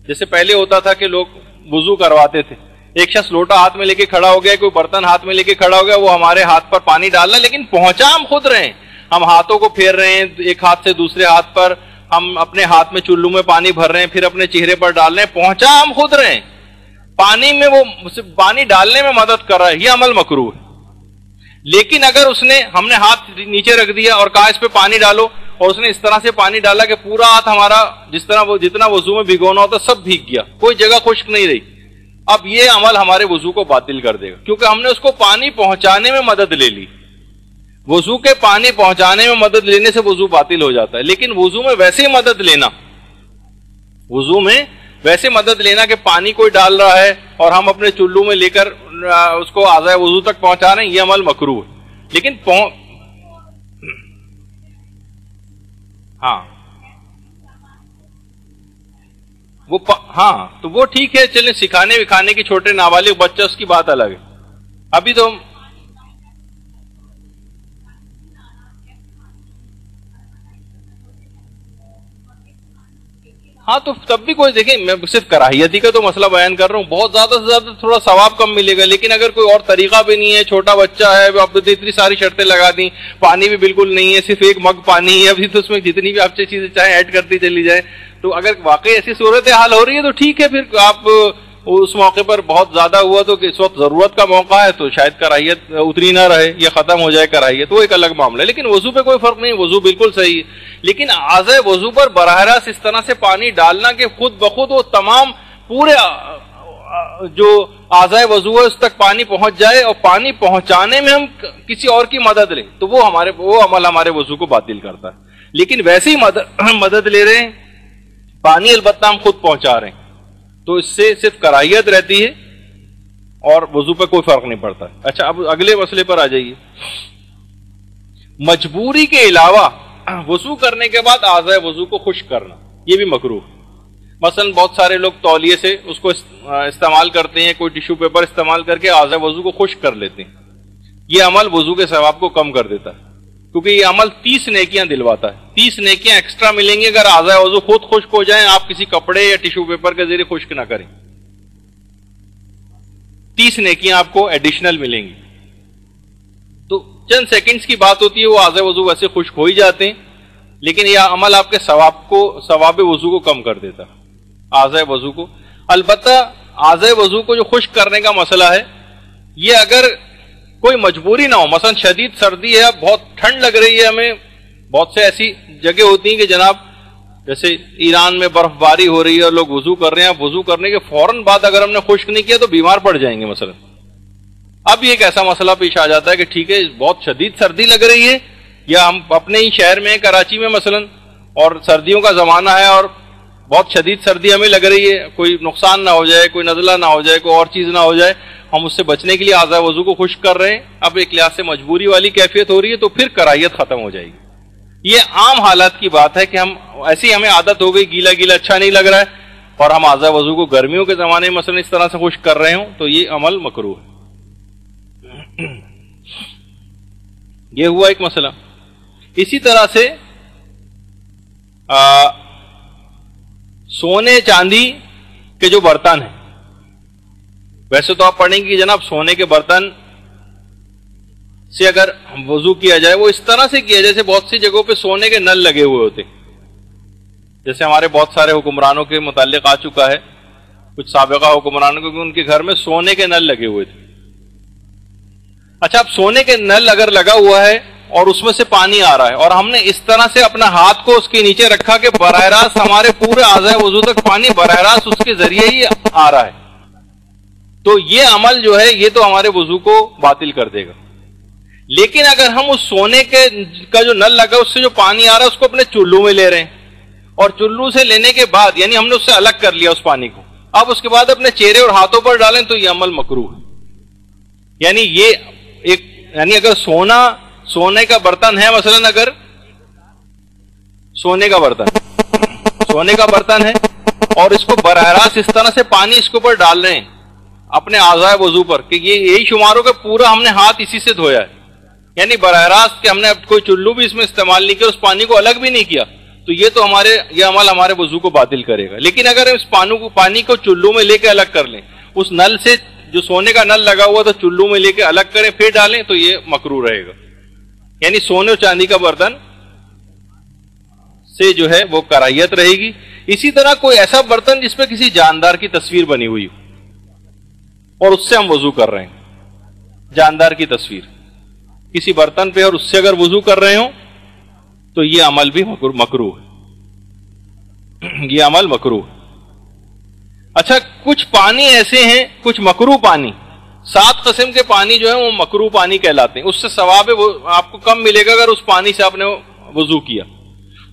جیسے پہلے ہوتا تھا کہ لوگ وضو کرواتے تھے, ایک شخص لوٹا ہاتھ میں لے کے کھڑا ہو گیا, کوئی برتن ہاتھ میں لے کے کھڑا ہو گیا, وہ ہمارے ہاتھ پر پانی ڈالنا, لیکن پہنچا ہم خود رہے ہیں, ہم ہاتھوں کو پھیر رہے ہیں ایک ہاتھ سے دوسرے ہاتھ پر, ہم اپنے ہاتھ میں چلو میں پانی بھر رہے ہیں, پھر اپنے چہرے پر ڈال رہے ہیں, پہنچا ہم خود رہے ہیں, پانی میں وہ پانی ڈالنے میں مدد کر رہا ہے, یہ عمل مکروہ ہے. لیکن اگر ہم نے ہاتھ نیچے رکھ دیا اور کہا اس پہ پانی ڈالو, اور اس نے اس طرح سے پانی ڈالا کہ پورا ہاتھ ہمارا جتنا وضو میں بھگونا ہوتا سب بھیگ گیا, کوئی جگہ خشک نہیں رہی, اب یہ عمل ہمارے وضو کو باطل کر دے گا, کیونکہ ہم نے اس کو پانی پہنچانے میں مدد لے لی. وضو کے پانی پہنچانے میں مدد لینے سے وضو باطل ہو جاتا ہے. لیکن وضو میں ویسے ہی مدد لینا, وضو میں ویسے مدد لینا کہ پانی کوئی ڈال رہا ہے اور ہم اپنے چلو میں لے کر اس کو اعضائے وضو تک پہنچا رہے ہیں, یہ عمل مکروہ ہے. لیکن ہاں تو وہ ٹھیک ہے, چلیں سکھانے وکھانے کی, چھوٹے نابالغ بچہ اس کی بات الگ ہے. ابھی تو ہاں تو تب بھی کوئی دیکھیں, میں صرف کراہیتی کا تو مسئلہ بیان کر رہا ہوں, بہت زیادہ سے زیادہ تھوڑا ثواب کم ملے گا. لیکن اگر کوئی اور طریقہ بھی نہیں ہے, چھوٹا بچہ ہے, اب تو اتنی ساری شرطیں لگا دیں, پانی بھی بالکل نہیں ہے, صرف ایک مگ پانی ہے, ابھی تو اس میں جتنی بھی آپ چیزیں چاہیں ایڈ کرتی چلی جائیں, تو اگر واقعی ایسی صورت حال ہو رہی ہے تو ٹھیک ہے, پھر آپ اس موقع پر بہت زیادہ ہوا تو کہ اس وقت ضرورت کا موقع ہے تو شاید کراہیت اتری نہ رہے یا ختم ہو جائے کراہیت, وہ ایک الگ معاملہ ہے. لیکن وضو پہ کوئی فرق نہیں, وضو بالکل صحیح ہے. لیکن اعضائے وضو پر براہ راست اس طرح سے پانی ڈالنا کہ خود بخود وہ تمام پورے جو اعضائے وضو ہے اس تک پانی پہنچ جائے, اور پانی پہنچانے میں ہم کسی اور کی مدد لیں, تو وہ عمل ہمارے وضو کو باطل کرتا ہے. لیکن ویسے ہی مدد لے رہے ہیں, پانی البتہ ہم خود پہنچا رہے ہیں, تو اس سے صرف کراہیت رہتی ہے اور وضو پہ کوئی فرق نہیں پڑتا. اچھا, اب اگلے مسئلے پر آ جائیے. مجبوری کے علاوہ وضو کرنے کے بعد اعضائے وضو کو خشک کرنا, یہ بھی مکروہ. مثلا بہت سارے لوگ تولیے سے اس کو استعمال کرتے ہیں, کوئی ٹیشو پیپر استعمال کر کے اعضائے وضو کو خشک کر لیتے ہیں. یہ عمل وضو کے ثواب کو کم کر دیتا ہے, کیونکہ یہ عمل 30 نیکیاں دلواتا ہے. 30 نیکیاں ایکسٹرا ملیں گی اگر اعضائے وضو خود خشک ہو جائیں, آپ کسی کپڑے یا ٹیشو پیپر کے ذریعے خشک نہ کریں. 30 نیکیاں آپ کو ایڈیشنل ملیں گی. تو چند سیکنڈز کی بات ہوتی ہے, وہ اعضائے وضو ویسے خشک ہو ہی جاتے ہیں, لیکن یہ عمل آپ کے ثواب وضو کو کم کر دیتا اعضائے وضو کو. البتہ اعضائے وضو کو جو خشک کرنے کا مسئلہ ہے, یہ اگر کوئی مجبوری نہ ہو, مثلا شدید سردی ہے, بہت ٹھنڈ لگ رہی ہے ہمیں, بہت سے ایسی جگہ ہوتی ہیں کہ جناب جیسے ایران میں برف باری ہو رہی ہے اور لوگ وضو کر رہے ہیں, وضو کرنے کے فوراً بعد اگر ہم نے خشک نہیں کیا تو بیمار پڑ جائیں گے مثلا, اب یہ ایک ایسا مسئلہ پیش آ جاتا ہے کہ ٹھیک ہے بہت شدید سردی لگ رہی ہے، یا ہم اپنے ہی شہر میں کراچی میں مثلا، اور سردیوں کا زمانہ ہے اور بہت شدید سردی ہمیں لگ رہی ہے، کوئی نقصان نہ ہو جائے، کوئی نزلہ نہ ہو جائے، کوئی اور چیز نہ ہو جائے، ہم اس سے بچنے کے لیے اعضاء وضو کو خشک کر رہے ہیں، اب ایک لحاظ سے مجبوری والی کیفیت ہو رہی ہے، تو پھر کراہیت ختم ہو جائے گی۔ یہ عام حالات کی بات ہے کہ ہم ایسی ہمیں عادت ہو گئی، گیلا گیلا اچھا نہیں لگ رہا ہے، اور ہم اعضاء وضو کو گرمیوں کے زمانے میں مثلا اس طرح سے خشک کر رہے ہوں، تو یہ عمل مکروہ ہے۔ یہ ہوا ایک مسئلہ۔ اسی طرح سے سونے چاندی کے جو برتن ہیں، ویسے تو آپ پڑھیں گے کہ جناب سونے کے برتن سے اگر وضو کیا جائے وہ اس طرح سے کیا جائے جیسے بہت سی جگہوں پہ سونے کے نل لگے ہوئے ہوتے، جیسے ہمارے بہت سارے حکمرانوں کے متعلق آ چکا ہے، کچھ سابقہ حکمرانوں کو ان کے گھر میں سونے کے نل لگے ہوئے تھے۔ اچھا، اب سونے کے نل اگر لگا ہوا ہے اور اس میں سے پانی آ رہا ہے، اور ہم نے اس طرح سے اپنا ہاتھ کو اس کے نیچے رکھا کہ براہ راست ہمارے پورے اعضاء وضو تک پانی براہ راست اس کے ذریعے ہی آ رہا ہے، تو یہ عمل جو ہے یہ تو ہمارے وضو کو باطل کر دے گا۔ لیکن اگر ہم اس سونے کا جو نل لگا اس سے جو پانی آ رہا ہے اس کو اپنے چلو میں لے رہے ہیں، اور چلو سے لینے کے بعد یعنی ہم نے اس سے الگ کر لیا اس پانی کو، اب اس کے بعد اپنے چہرے اور ہاتھوں پر ڈالیں تو یہ عمل مکروہ ہے۔ یعنی یہ ایک اگر سونے کا برتن ہے، مثلا اگر سونے کا برتن ہے اور اس کو براہ راست اس طرح سے پانی اس کے اوپر ڈال رہے ہیں اپنے اعضاء وضو پر کہ یہ یہی شمار ہو کہ پورا ہم نے ہاتھ اسی سے دھویا ہے، یعنی براہ راست کہ ہم نے کوئی چلو بھی اس میں استعمال نہیں کیا، اس پانی کو الگ بھی نہیں کیا، تو یہ تو یہ عمل ہمارے وضو کو باطل کرے گا۔ لیکن اگر اس پانی کو چلو میں لے کے الگ کر لیں، اس نل سے جو سونے کا نل لگا ہوا تو چلو میں لے کے الگ کریں پھر ڈالیں، تو یہ مکروہ رہے گا۔ یعنی سونے اور چاندی کا برتن سے جو ہے وہ کراہیت رہے گی۔ اسی طرح کوئی ایسا برتن جس پہ کسی جاندار کی تصویر بنی ہوئی ہو اور اس سے ہم وضو کر رہے ہیں، جاندار کی تصویر کسی برتن پہ اور اس سے اگر وضو کر رہے ہوں تو یہ عمل بھی مکروہ ہے، یہ عمل مکروہ ہے۔ اچھا، کچھ پانی ایسے ہیں، کچھ مکروہ پانی، 7 قسم کے پانی جو ہیں وہ مکروہ پانی کہلاتے ہیں، اس سے ثواب آپ کو کم ملے گا اگر اس پانی سے آپ نے وضو کیا۔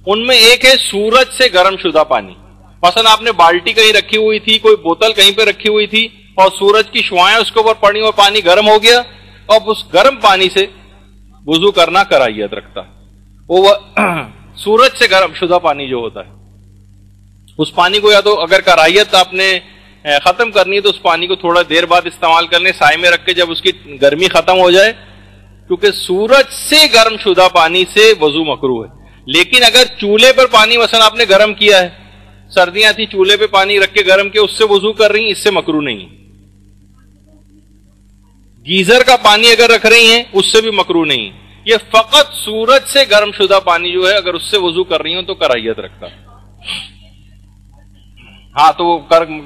ان میں ایک ہے سورج سے گرم شدہ پانی، مثلا آپ نے بالٹی کہیں رکھی ہوئی تھی، کوئی بوتل کہیں پہ رکھی ہوئی تھی اور سورج کی شعاعیں اس کے اوپر پڑی اور پانی گرم ہو گیا، اب اس گرم پانی سے وضو کرنا کراہیت رکھتا ہے۔ وہ سورج سے گرم شدہ پانی جو ہوتا ہے اس پانی کو یا تو اگر کراہیت آپ نے ختم کرنی ہے تو اس پانی کو تھوڑا دیر بعد استعمال کرنے، سائے میں رکھ کے جب اس کی گرمی ختم ہو جائے، کیونکہ سورج سے گرم شدہ پانی سے وضو مکروہ ہے۔ لیکن اگر چولہے پر پانی مثلا آپ نے گرم کیا ہے، سردیاں تھی چولہے پہ پانی رکھ کے گرم کیا، اس سے وضو کر رہی ہیں، اس سے مکروہ نہیں ہے۔ گیزر کا پانی اگر رکھ رہی ہیں اس سے بھی مکروہ نہیں ہے۔ یہ فقط سورج سے گرم شدہ پانی جو ہے اگر اس سے وضو کر رہی ہوں تو کراہیت رکھتا ہے۔ ہاں تو وہ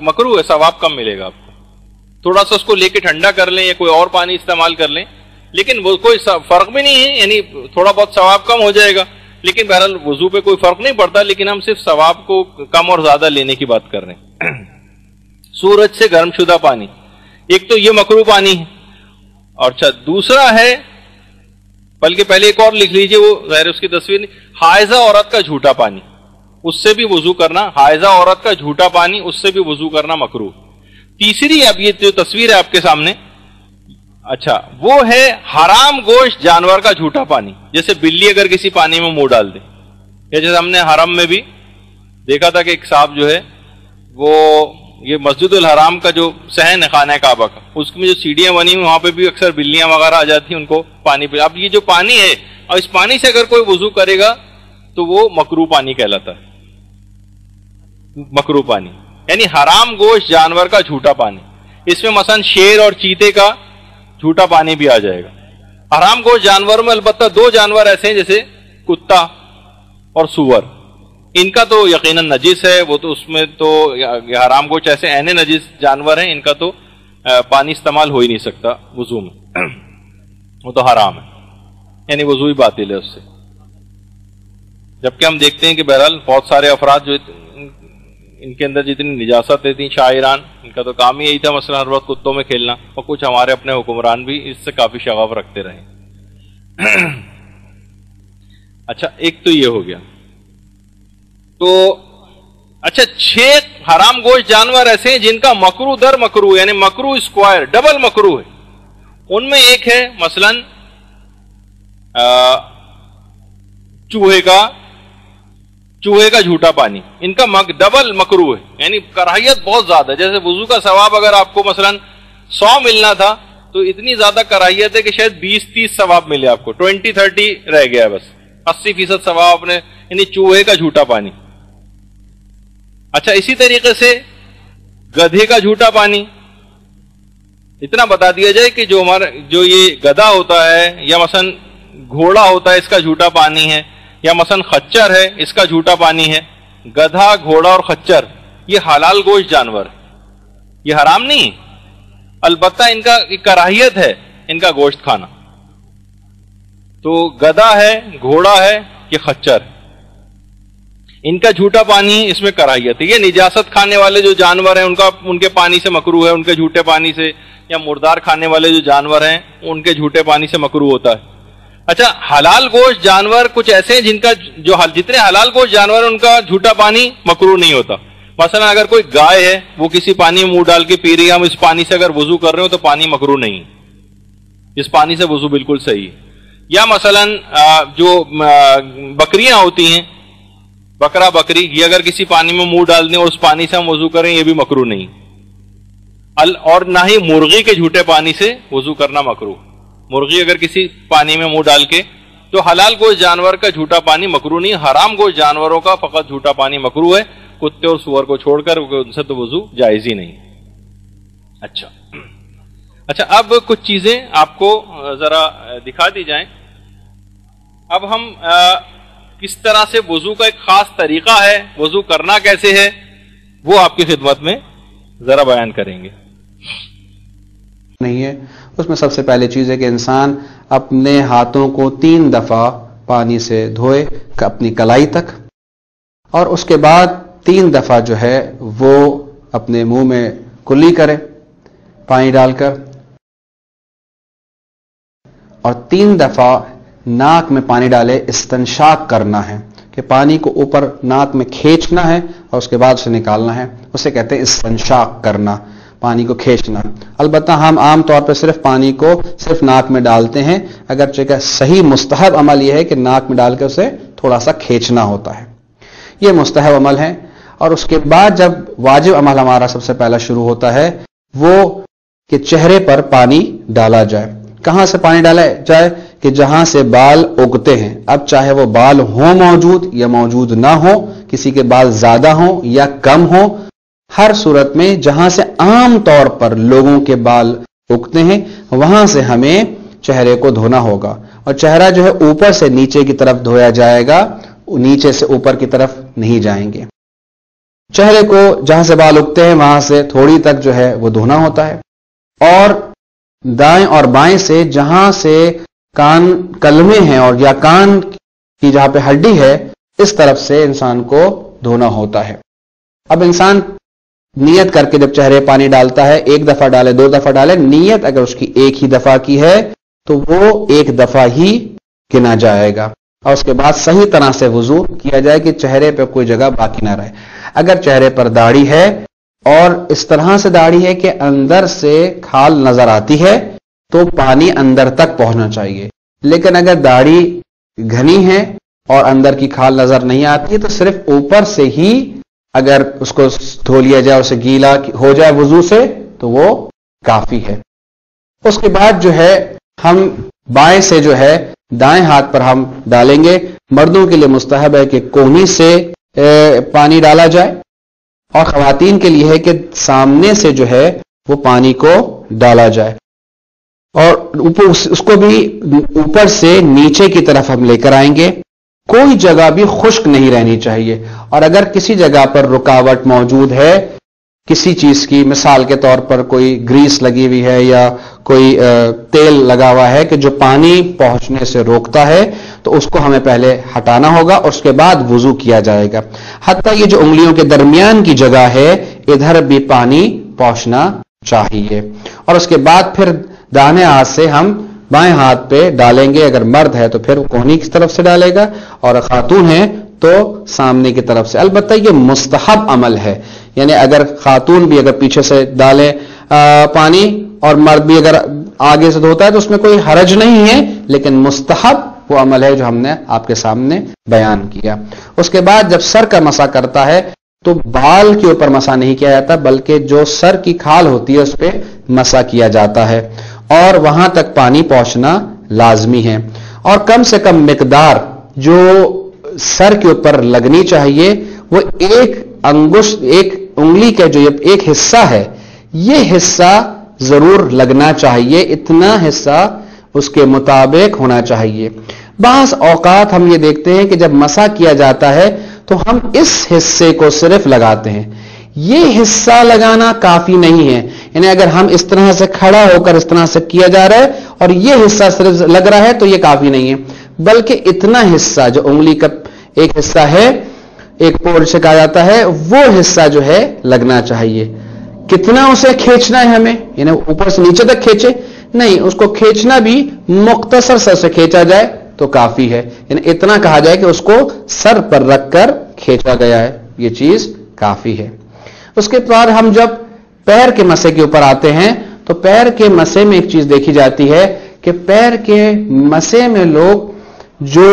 مکروہ ہے، ثواب کم ملے گا آپ کو، تھوڑا سا اس کو لے کے ٹھنڈا کر لیں یا کوئی اور پانی استعمال کر لیں، لیکن وہ کوئی فرق بھی نہیں ہے، یعنی تھوڑا بہت ثواب کم ہو جائے گا، لیکن بہرحال وضو پہ کوئی فرق نہیں پڑتا، لیکن ہم صرف ثواب کو کم اور زیادہ لینے کی بات کر رہے ہیں۔ سورج سے گرم شدہ پانی، ایک تو یہ مکروہ پانی ہے، اور اچھا دوسرا ہے، بلکہ پہلے ایک اور لکھ لیجئے، وہ ظاہر اس کی تصویر نہیں، حائضہ عورت کا جھوٹا پانی، اس سے بھی وضو کرنا، حائضہ عورت کا جھوٹا پانی اس سے بھی وضو کرنا مکروہ۔ تیسری اب یہ جو تصویر ہے آپ کے سامنے، اچھا وہ ہے حرام گوشت جانور کا جھوٹا پانی، جیسے بلی اگر کسی پانی میں منہ ڈال دے، یا جیسے ہم نے حرم میں بھی دیکھا تھا کہ ایک صاحب جو ہے وہ یہ مسجد الحرام کا جو صحن ہے خانہ کعبہ کا، اس میں جو سیڑھیاں بنی ہوئی وہاں پہ بھی اکثر بلیاں وغیرہ آ جاتی ہیں ان کو پانی پہ۔ اب یہ جو پانی ہے اور اس پانی سے اگر کوئی وضو کرے گا تو وہ مکروہ پانی کہلاتا ہے، مکروہ پانی یعنی حرام گوشت جانور کا جھوٹا پانی۔ اس میں مثلا شیر اور چیتے کا جھوٹا پانی بھی آ جائے گا۔ حرام گوشت جانور میں البتہ 2 جانور ایسے ہیں جیسے کتا اور سور، ان کا تو یقیناً نجس ہے، وہ تو اس میں تو حرام گوشت ایسے عین نجس جانور ہیں، ان کا تو پانی استعمال ہو ہی نہیں سکتا وضو میں، وہ تو حرام ہے، یعنی وضو ہی باطل ہے اس سے۔ جبکہ ہم دیکھتے ہیں کہ بہرحال بہت سارے افراد جو ان کے اندر جتنی نجاستیں تھیں شاعران، ان کا تو کام ہی یہی تھا مثلا ہر وقت کتوں میں کھیلنا، اور کچھ ہمارے اپنے حکمران بھی اس سے کافی شغف رکھتے رہے۔ اچھا ایک تو یہ ہو گیا۔ تو اچھا 6 حرام گوشت جانور ایسے ہیں جن کا مکروہ در مکروہ یعنی مکروہ اسکوائر ڈبل مکروہ ہے۔ ان میں ایک ہے مثلا چوہے کا جھوٹا پانی، ان کا ڈبل مکروہ ہے، یعنی کراہیت بہت زیادہ ہے۔ جیسے وضو کا ثواب اگر آپ کو مثلا 100 ملنا تھا تو اتنی زیادہ کراہیت ہے کہ شاید 20-30 ثواب ملے آپ کو، 20-30 رہ گیا ہے، بس 80% ثواب آپ نے، یعنی چوہے کا جھوٹا پانی۔ اچھا اسی طریقے سے گدھے کا جھوٹا پانی، اتنا بتا دیا جائے کہ جو یہ گدھا ہوتا ہے یا مثلا گھوڑا ہوتا ہے اس کا جھوٹا پانی ہے، یا مثلا خچر ہے اس کا جھوٹا پانی ہے۔ گدھا، گھوڑا اور خچر یہ حلال گوشت جانور، یہ حرام نہیں، البتہ ان کا کراہیت ہے ان کا گوشت کھانا۔ تو گدھا ہے، گھوڑا ہے، یہ خچر، ان کا جھوٹا پانی اس میں کراہیت ہے۔ یہ نجاست کھانے والے جو جانور ہیں ان کے پانی سے مکروہ ہے، ان کے جھوٹے پانی سے، یا مردار کھانے والے جو جانور ہیں ان کے جھوٹے پانی سے مکروہ ہوتا ہے۔ اچھا حلال گوشت جانور کچھ ایسے ہیں جن کا جتنے حلال گوشت جانور ہیں ان کا جھوٹا پانی مکروہ نہیں ہوتا۔ مثلا اگر کوئی گائے ہے وہ کسی پانی میں منہ ڈال کے پی رہی ہے، ہم اس پانی سے اگر وضو کر رہے ہو تو پانی مکروہ نہیں، اس پانی سے وضو بالکل صحیح ہے۔ یا مثلا جو بکریاں ہوتی ہیں، بکرا بکری، یہ اگر کسی پانی میں منہ ڈال دیں اور اس پانی سے ہم وضو کریں یہ بھی مکروہ نہیں، اور نہ ہی مرغی کے جھوٹے پانی سے وضو کرنا مکروہ۔ مرغی اگر کسی پانی میں منہ ڈال کے، تو حلال گوشت جانور کا جھوٹا پانی مکروہ نہیں، حرام گوشت جانوروں کا فقط جھوٹا پانی مکروہ ہے، کتے اور سور کو چھوڑ کر، ان سے تو وضو جائز ہی نہیں۔ اچھا اب کچھ چیزیں آپ کو ذرا دکھا دی جائیں۔ اب ہم کس طرح سے وضو کا ایک خاص طریقہ ہے، وضو کرنا کیسے ہے، وہ آپ کی خدمت میں ذرا بیان کریں گے۔ نہیں ہے اس میں سب سے پہلی چیز ہے کہ انسان اپنے ہاتھوں کو 3 دفعہ پانی سے دھوئے اپنی کلائی تک، اور اس کے بعد 3 دفعہ جو ہے وہ اپنے منہ میں کلی کرے پانی ڈال کر، اور 3 دفعہ ناک میں پانی ڈالے، استنشاق کرنا ہے کہ پانی کو اوپر ناک میں کھینچنا ہے اور اس کے بعد اسے نکالنا ہے، اسے کہتے ہیں استنشاق کرنا، پانی کو کھینچنا۔ البتہ ہم عام طور پر صرف پانی کو صرف ناک میں ڈالتے ہیں، اگرچہ کہ صحیح مستحب عمل یہ ہے کہ ناک میں ڈال کے اسے تھوڑا سا کھینچنا ہوتا ہے، یہ مستحب عمل ہے۔ اور اس کے بعد جب واجب عمل ہمارا سب سے پہلا شروع ہوتا ہے وہ کہ چہرے پر پانی ڈالا جائے۔ کہاں سے پانی ڈالا جائے؟ کہ جہاں سے بال اگتے ہیں، اب چاہے وہ بال ہوں موجود یا موجود نہ ہو، کسی کے بال زیادہ ہوں یا کم ہوں، ہر صورت میں جہاں سے عام طور پر لوگوں کے بال اگتے ہیں وہاں سے ہمیں چہرے کو دھونا ہوگا، اور چہرہ جو ہے اوپر سے نیچے کی طرف دھویا جائے گا، نیچے سے اوپر کی طرف نہیں جائیں گے۔ چہرے کو جہاں سے بال اگتے ہیں وہاں سے تھوڑی تک جو ہے وہ دھونا ہوتا ہے، اور دائیں اور بائیں سے جہاں سے کان کلمے ہیں اور یا کان کی جہاں پہ ہڈی ہے اس طرف سے انسان کو دھونا ہوتا ہے۔ اب انسان نیت کر کے جب چہرے پانی ڈالتا ہے، 1 دفعہ ڈالے 2 دفعہ ڈالے، نیت اگر اس کی 1 ہی دفعہ کی ہے تو وہ 1 دفعہ ہی گنا جائے گا، اور اس کے بعد صحیح طرح سے وضو کیا جائے کہ چہرے پہ کوئی جگہ باقی نہ رہے۔ اگر چہرے پر داڑھی ہے اور اس طرح سے داڑھی ہے کہ اندر سے کھال نظر آتی ہے تو پانی اندر تک پہنچنا چاہیے، لیکن اگر داڑھی گھنی ہے اور اندر کی کھال نظر نہیں آتی ہے تو صرف اوپر سے ہی اگر اس کو دھو لیا جائے، اسے گیلا ہو جائے وضو سے تو وہ کافی ہے۔ اس کے بعد جو ہے ہم بائیں سے جو ہے دائیں ہاتھ پر ہم ڈالیں گے۔ مردوں کے لیے مستحب ہے کہ کونی سے پانی ڈالا جائے، اور خواتین کے لیے ہے کہ سامنے سے جو ہے وہ پانی کو ڈالا جائے، اور اس کو بھی اوپر سے نیچے کی طرف ہم لے کر آئیں گے۔ کوئی جگہ بھی خشک نہیں رہنی چاہیے، اور اگر کسی جگہ پر رکاوٹ موجود ہے کسی چیز کی، مثال کے طور پر کوئی گریس لگی ہوئی ہے یا کوئی تیل لگا ہوا ہے کہ جو پانی پہنچنے سے روکتا ہے، تو اس کو ہمیں پہلے ہٹانا ہوگا اور اس کے بعد وضو کیا جائے گا. حتیٰ یہ جو انگلیوں کے درمیان کی جگہ ہے ادھر بھی پانی پہنچنا چاہیے. اور اس کے بعد پھر داہنے ہاتھ سے ہم بائیں ہاتھ پہ ڈالیں گے. اگر مرد ہے تو پھر کوہنی کی طرف سے ڈالے گا اور خاتون ہے تو سامنے کی طرف سے. البتہ یہ مستحب عمل ہے, یعنی اگر خاتون بھی اگر پیچھے سے ڈالے پانی اور مرد بھی اگر آگے سے دھوتا ہے تو اس میں کوئی حرج نہیں ہے, لیکن مستحب وہ عمل ہے جو ہم نے آپ کے سامنے بیان کیا. اس کے بعد جب سر کا مسح کرتا ہے تو بال کے اوپر مسح نہیں کیا جاتا, بلکہ جو سر کی کھال ہوتی ہے اس پہ مسح کیا جاتا ہے اور وہاں تک پانی پہنچنا لازمی ہے. اور کم سے کم مقدار جو سر کے اوپر لگنی چاہیے وہ ایک انگلی کا جو ایک حصہ ہے یہ حصہ ضرور لگنا چاہیے, اتنا حصہ اس کے مطابق ہونا چاہیے. بعض اوقات ہم یہ دیکھتے ہیں کہ جب مسح کیا جاتا ہے تو ہم اس حصے کو صرف لگاتے ہیں. یہ حصہ لگانا کافی نہیں ہے, یعنی اگر ہم اس طرح سے کھڑا ہو کر اس طرح سے کیا جا رہا ہے اور یہ حصہ صرف لگ رہا ہے تو یہ کافی نہیں ہے, بلکہ اتنا حصہ جو انگلی کا ایک حصہ ہے, ایک پور سے کہا جاتا ہے, وہ حصہ جو ہے لگنا چاہیے. کتنا اسے کھینچنا ہے ہمیں, یعنی اوپر سے نیچے تک کھینچے نہیں, اس کو کھینچنا بھی مختصر سر سے کھینچا جائے تو کافی ہے, یعنی اتنا کہا جائے کہ اس کو سر پر رکھ کر کھینچا گیا ہے, یہ چیز کافی ہے. اس کے بعد ہم جب پیر کے مسے کے اوپر آتے ہیں تو پیر کے مسے میں ایک چیز دیکھی جاتی ہے کہ پیر کے مسے میں لوگ جو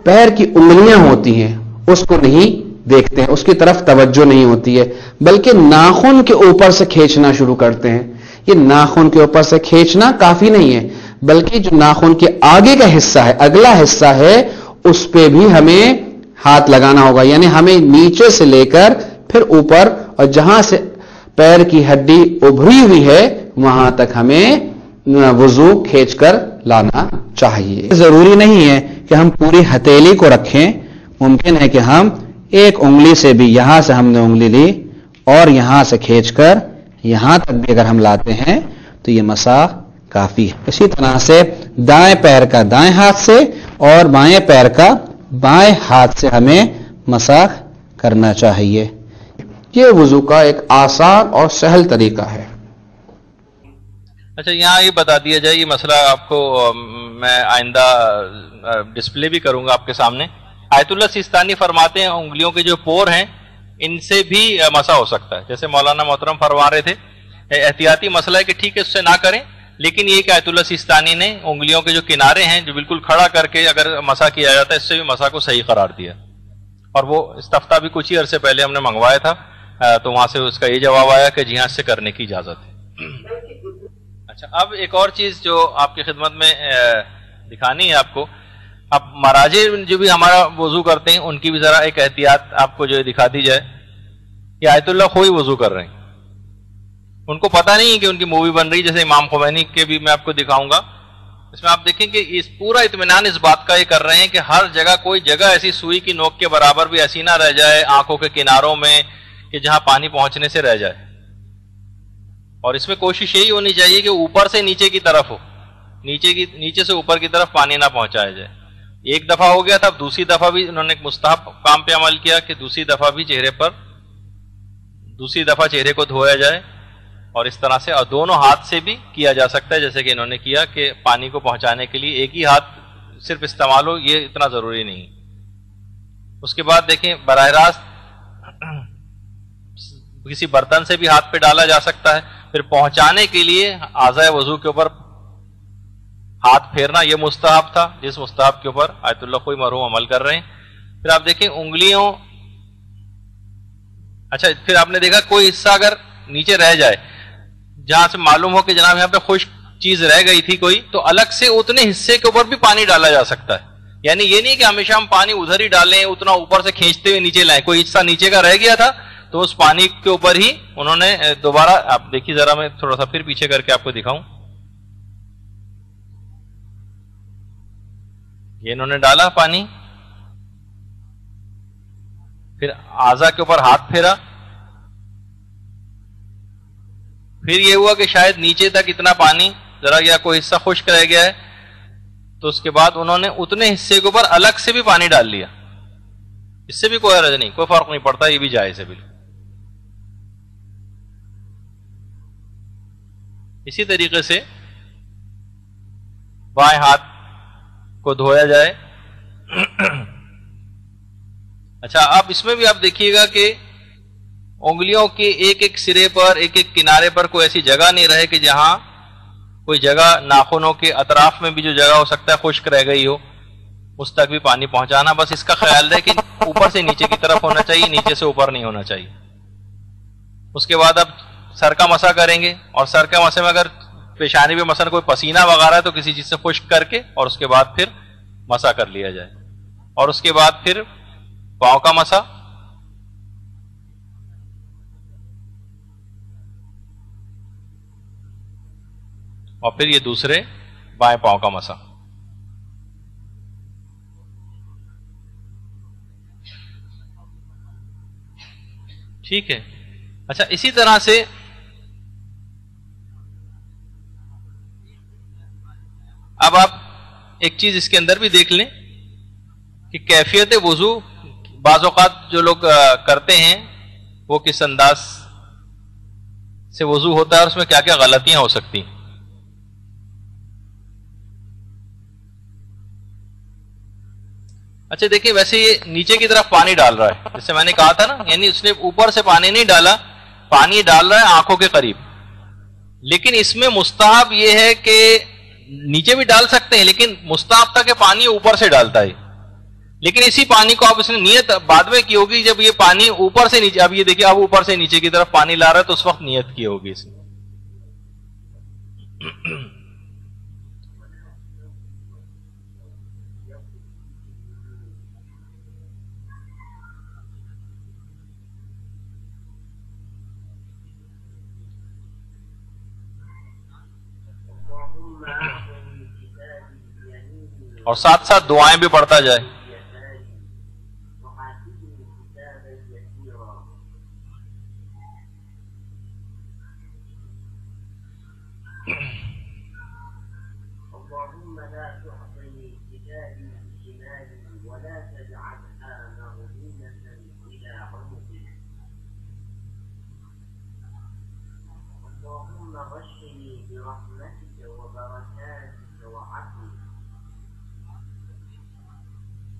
پیر کی انگلیاں ہوتی ہیں اس کو نہیں دیکھتے ہیں, اس کی طرف توجہ نہیں ہوتی ہے, بلکہ ناخن کے اوپر سے کھینچنا شروع کرتے ہیں. یہ ناخن کے اوپر سے کھینچنا کافی نہیں ہے, بلکہ جو ناخن کے آگے کا حصہ ہے, اگلا حصہ ہے, اس پہ بھی ہمیں ہاتھ لگانا ہوگا. یعنی ہمیں نیچے سے لے کر پھر اوپر اور جہاں سے پیر کی ہڈی ابھری ہوئی ہے وہاں تک ہمیں وضو کھینچ کر لانا چاہیے. ضروری نہیں ہے کہ ہم پوری ہتھیلی کو رکھیں, ممکن ہے کہ ہم ایک انگلی سے بھی, یہاں سے ہم نے انگلی لی اور یہاں سے کھینچ کر یہاں تک بھی اگر ہم لاتے ہیں تو یہ مسح کافی ہے. اسی طرح سے دائیں پیر کا دائیں ہاتھ سے اور بائیں پیر کا بائیں ہاتھ سے ہمیں مسح کرنا چاہیے. یہ وضو کا ایک آسان اور سہل طریقہ ہے. اچھا, یہاں یہ بتا دیا جائے, یہ مسئلہ آپ کو میں آئندہ ڈسپلے بھی کروں گا آپ کے سامنے. آیت اللہ سیستانی فرماتے ہیں انگلیوں کے جو پور ہیں ان سے بھی مسح ہو سکتا ہے. جیسے مولانا محترم فرما رہے تھے, احتیاطی مسئلہ ہے کہ ٹھیک ہے اس سے نہ کریں, لیکن یہ کہ آیت اللہ سیستانی نے انگلیوں کے جو کنارے ہیں جو بالکل کھڑا کر کے اگر مسح کیا جاتا ہے اس سے بھی مسح کو صحیح قرار دیا. اور وہ استفتاء بھی کچھ ہی عرصے پہلے ہم نے منگوایا تھا, تو وہاں سے اس کا یہ جواب آیا کہ جی ہاں اس سے کرنے کی اجازت ہے. اچھا, اب ایک اور چیز جو آپ کی خدمت میں دکھانی ہے آپ کو, اب مراجع جو بھی ہمارا وضو کرتے ہیں ان کی بھی ذرا ایک احتیاط آپ کو جو دکھا دی جائے. یہ آیت اللہ خوئی وضو کر رہے ہیں, ان کو پتہ نہیں ہے کہ ان کی مووی بن رہی, جیسے امام خمینی کے بھی میں آپ کو دکھاؤں گا. اس میں آپ دیکھیں کہ اس پورا اطمینان اس بات کا یہ کر رہے ہیں کہ ہر جگہ کوئی جگہ ایسی سوئی کی نوک کے برابر بھی ایسی نہ رہ جائے آنکھوں کے کناروں میں کہ جہاں پانی پہنچنے سے رہ جائے. اور اس میں کوشش یہی ہونی چاہیے کہ اوپر سے نیچے کی طرف ہو, نیچے سے اوپر کی طرف پانی نہ پہنچایا جائے. ایک دفعہ ہو گیا تھا, اب دوسری دفعہ بھی انہوں نے ایک مستحب کام پہ عمل کیا کہ دوسری دفعہ بھی چہرے کو دھویا جائے, اور اس طرح سے اور دونوں ہاتھ سے بھی کیا جا سکتا ہے, جیسے کہ انہوں نے کیا کہ پانی کو پہنچانے کے لیے ایک ہی ہاتھ صرف استعمال ہو, یہ اتنا ضروری نہیں. اس کے بعد دیکھیں براہ راست کسی برتن سے بھی ہاتھ پہ ڈالا جا سکتا ہے. پھر پہنچانے کے لیے اعضائے وضو کے اوپر ہاتھ پھیرنا یہ مستحب تھا, جس مستحب کے اوپر آیت اللہ کوئی مرحوم عمل کر رہے ہیں. پھر آپ دیکھیں انگلیوں, اچھا پھر آپ نے دیکھا کوئی حصہ اگر نیچے رہ جائے جہاں سے معلوم ہو کہ جناب یہاں پہ خشک چیز رہ گئی تھی کوئی, تو الگ سے اتنے حصے کے اوپر بھی پانی ڈالا جا سکتا ہے. یعنی یہ نہیں کہ ہمیشہ ہم پانی ادھر ہی ڈالیں, اتنا اوپر سے کھینچتے ہوئے نیچے لائیں. کوئی حصہ نیچے کا رہ گیا تھا تو اس پانی کے اوپر ہی انہوں نے دوبارہ, آپ دیکھیے ذرا میں تھوڑا سا پھر پیچھے کر کے آپ کو دکھاؤں, یہ انہوں نے ڈالا پانی, پھر اعضاء کے اوپر ہاتھ پھیرا, پھر یہ ہوا کہ شاید نیچے تک اتنا پانی ذرا یا کوئی حصہ خشک رہ گیا ہے تو اس کے بعد انہوں نے اتنے حصے کے اوپر الگ سے بھی پانی ڈال لیا، اس سے بھی کوئی حرج نہیں، کوئی فرق نہیں پڑتا، یہ بھی جائز ہے بالکل۔ اسی طریقے سے بائیں ہاتھ کو دھویا جائے۔ اچھا، اب اس میں بھی آپ دیکھیے گا کہ انگلیوں کے ایک ایک سرے پر، ایک ایک کنارے پر کوئی ایسی جگہ نہیں رہے کہ جہاں کوئی جگہ ناخنوں کے اطراف میں بھی جو جگہ ہو سکتا ہے خشک رہ گئی ہو، اس تک بھی پانی پہنچانا۔ بس اس کا خیال رہے کہ اوپر سے نیچے کی طرف ہونا چاہیے، نیچے سے اوپر نہیں ہونا چاہیے۔ اس کے بعد اب سر کا مسح کریں گے، اور سر کا مسح میں اگر پیشانی پہ مثلا کوئی پسینہ وغیرہ ہے تو کسی چیز سے خشک کر کے اور اس کے بعد پھر مسح کر لیا جائے، اور اس کے بعد پھر پاؤں کا مسح، اور پھر یہ دوسرے بائیں پاؤں کا مسح۔ ٹھیک ہے۔ اچھا، اسی طرح سے اب آپ ایک چیز اس کے اندر بھی دیکھ لیں کہ کیفیت وضو بعض اوقات جو لوگ کرتے ہیں وہ کس انداز سے وضو ہوتا ہے اور اس میں کیا کیا غلطیاں ہو سکتی ہیں۔ اچھا دیکھیں، ویسے یہ نیچے کی طرف پانی ڈال رہا ہے، جیسے میں نے کہا تھا نا، یعنی اس نے اوپر سے پانی نہیں ڈالا، پانی ڈال رہا ہے آنکھوں کے قریب، لیکن اس میں مستحب یہ ہے کہ نیچے بھی ڈال سکتے ہیں، لیکن مستحب تھا کہ پانی اوپر سے ڈالتا ہے۔ لیکن اسی پانی کو اب اس نے نیت بعد میں کی ہوگی، جب یہ پانی اوپر سے نیچے، اب یہ دیکھیں اب اوپر سے نیچے کی طرف پانی لا رہا ہے تو اس وقت نیت کی ہوگی اس نے۔ اور ساتھ ساتھ دعائیں بھی پڑھتا جائے۔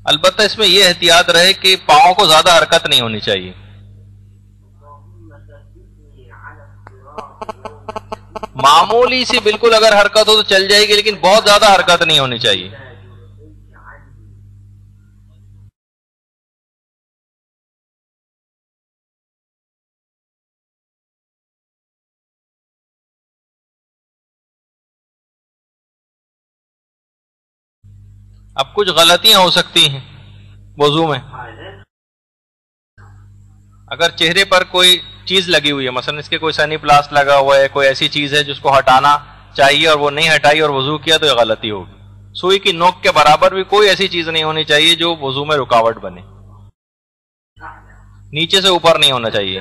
البتہ اس میں یہ احتیاط رہے کہ پاؤں کو زیادہ حرکت نہیں ہونی چاہیے، معمولی سی بالکل اگر حرکت ہو تو چل جائے گی، لیکن بہت زیادہ حرکت نہیں ہونی چاہیے۔ اب کچھ غلطیاں ہو سکتی ہیں وضو میں، اگر چہرے پر کوئی چیز لگی ہوئی ہے، مثلا اس کے کوئی سنی پلاسٹ لگا ہوا ہے، کوئی ایسی چیز ہے جس کو ہٹانا چاہیے اور وہ نہیں ہٹائی اور وضو کیا تو یہ غلطی ہوگی۔ سوئی کی نوک کے برابر بھی کوئی ایسی چیز نہیں ہونی چاہیے جو وضو میں رکاوٹ بنے، نیچے سے اوپر نہیں ہونا چاہیے۔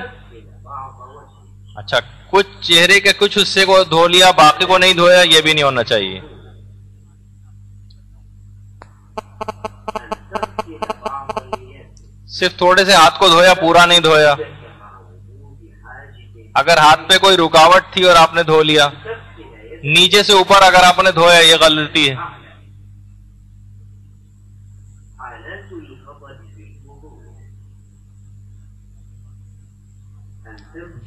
اچھا، کچھ چہرے کے کچھ حصے کو دھو لیا باقی کو نہیں دھویا، یہ بھی نہیں ہونا چاہیے۔ صرف تھوڑے سے ہاتھ کو دھویا، پورا نہیں دھویا۔ اگر ہاتھ پہ کوئی رکاوٹ تھی اور آپ نے دھو لیا، نیچے سے اوپر اگر آپ نے دھویا، یہ غلطی ہے۔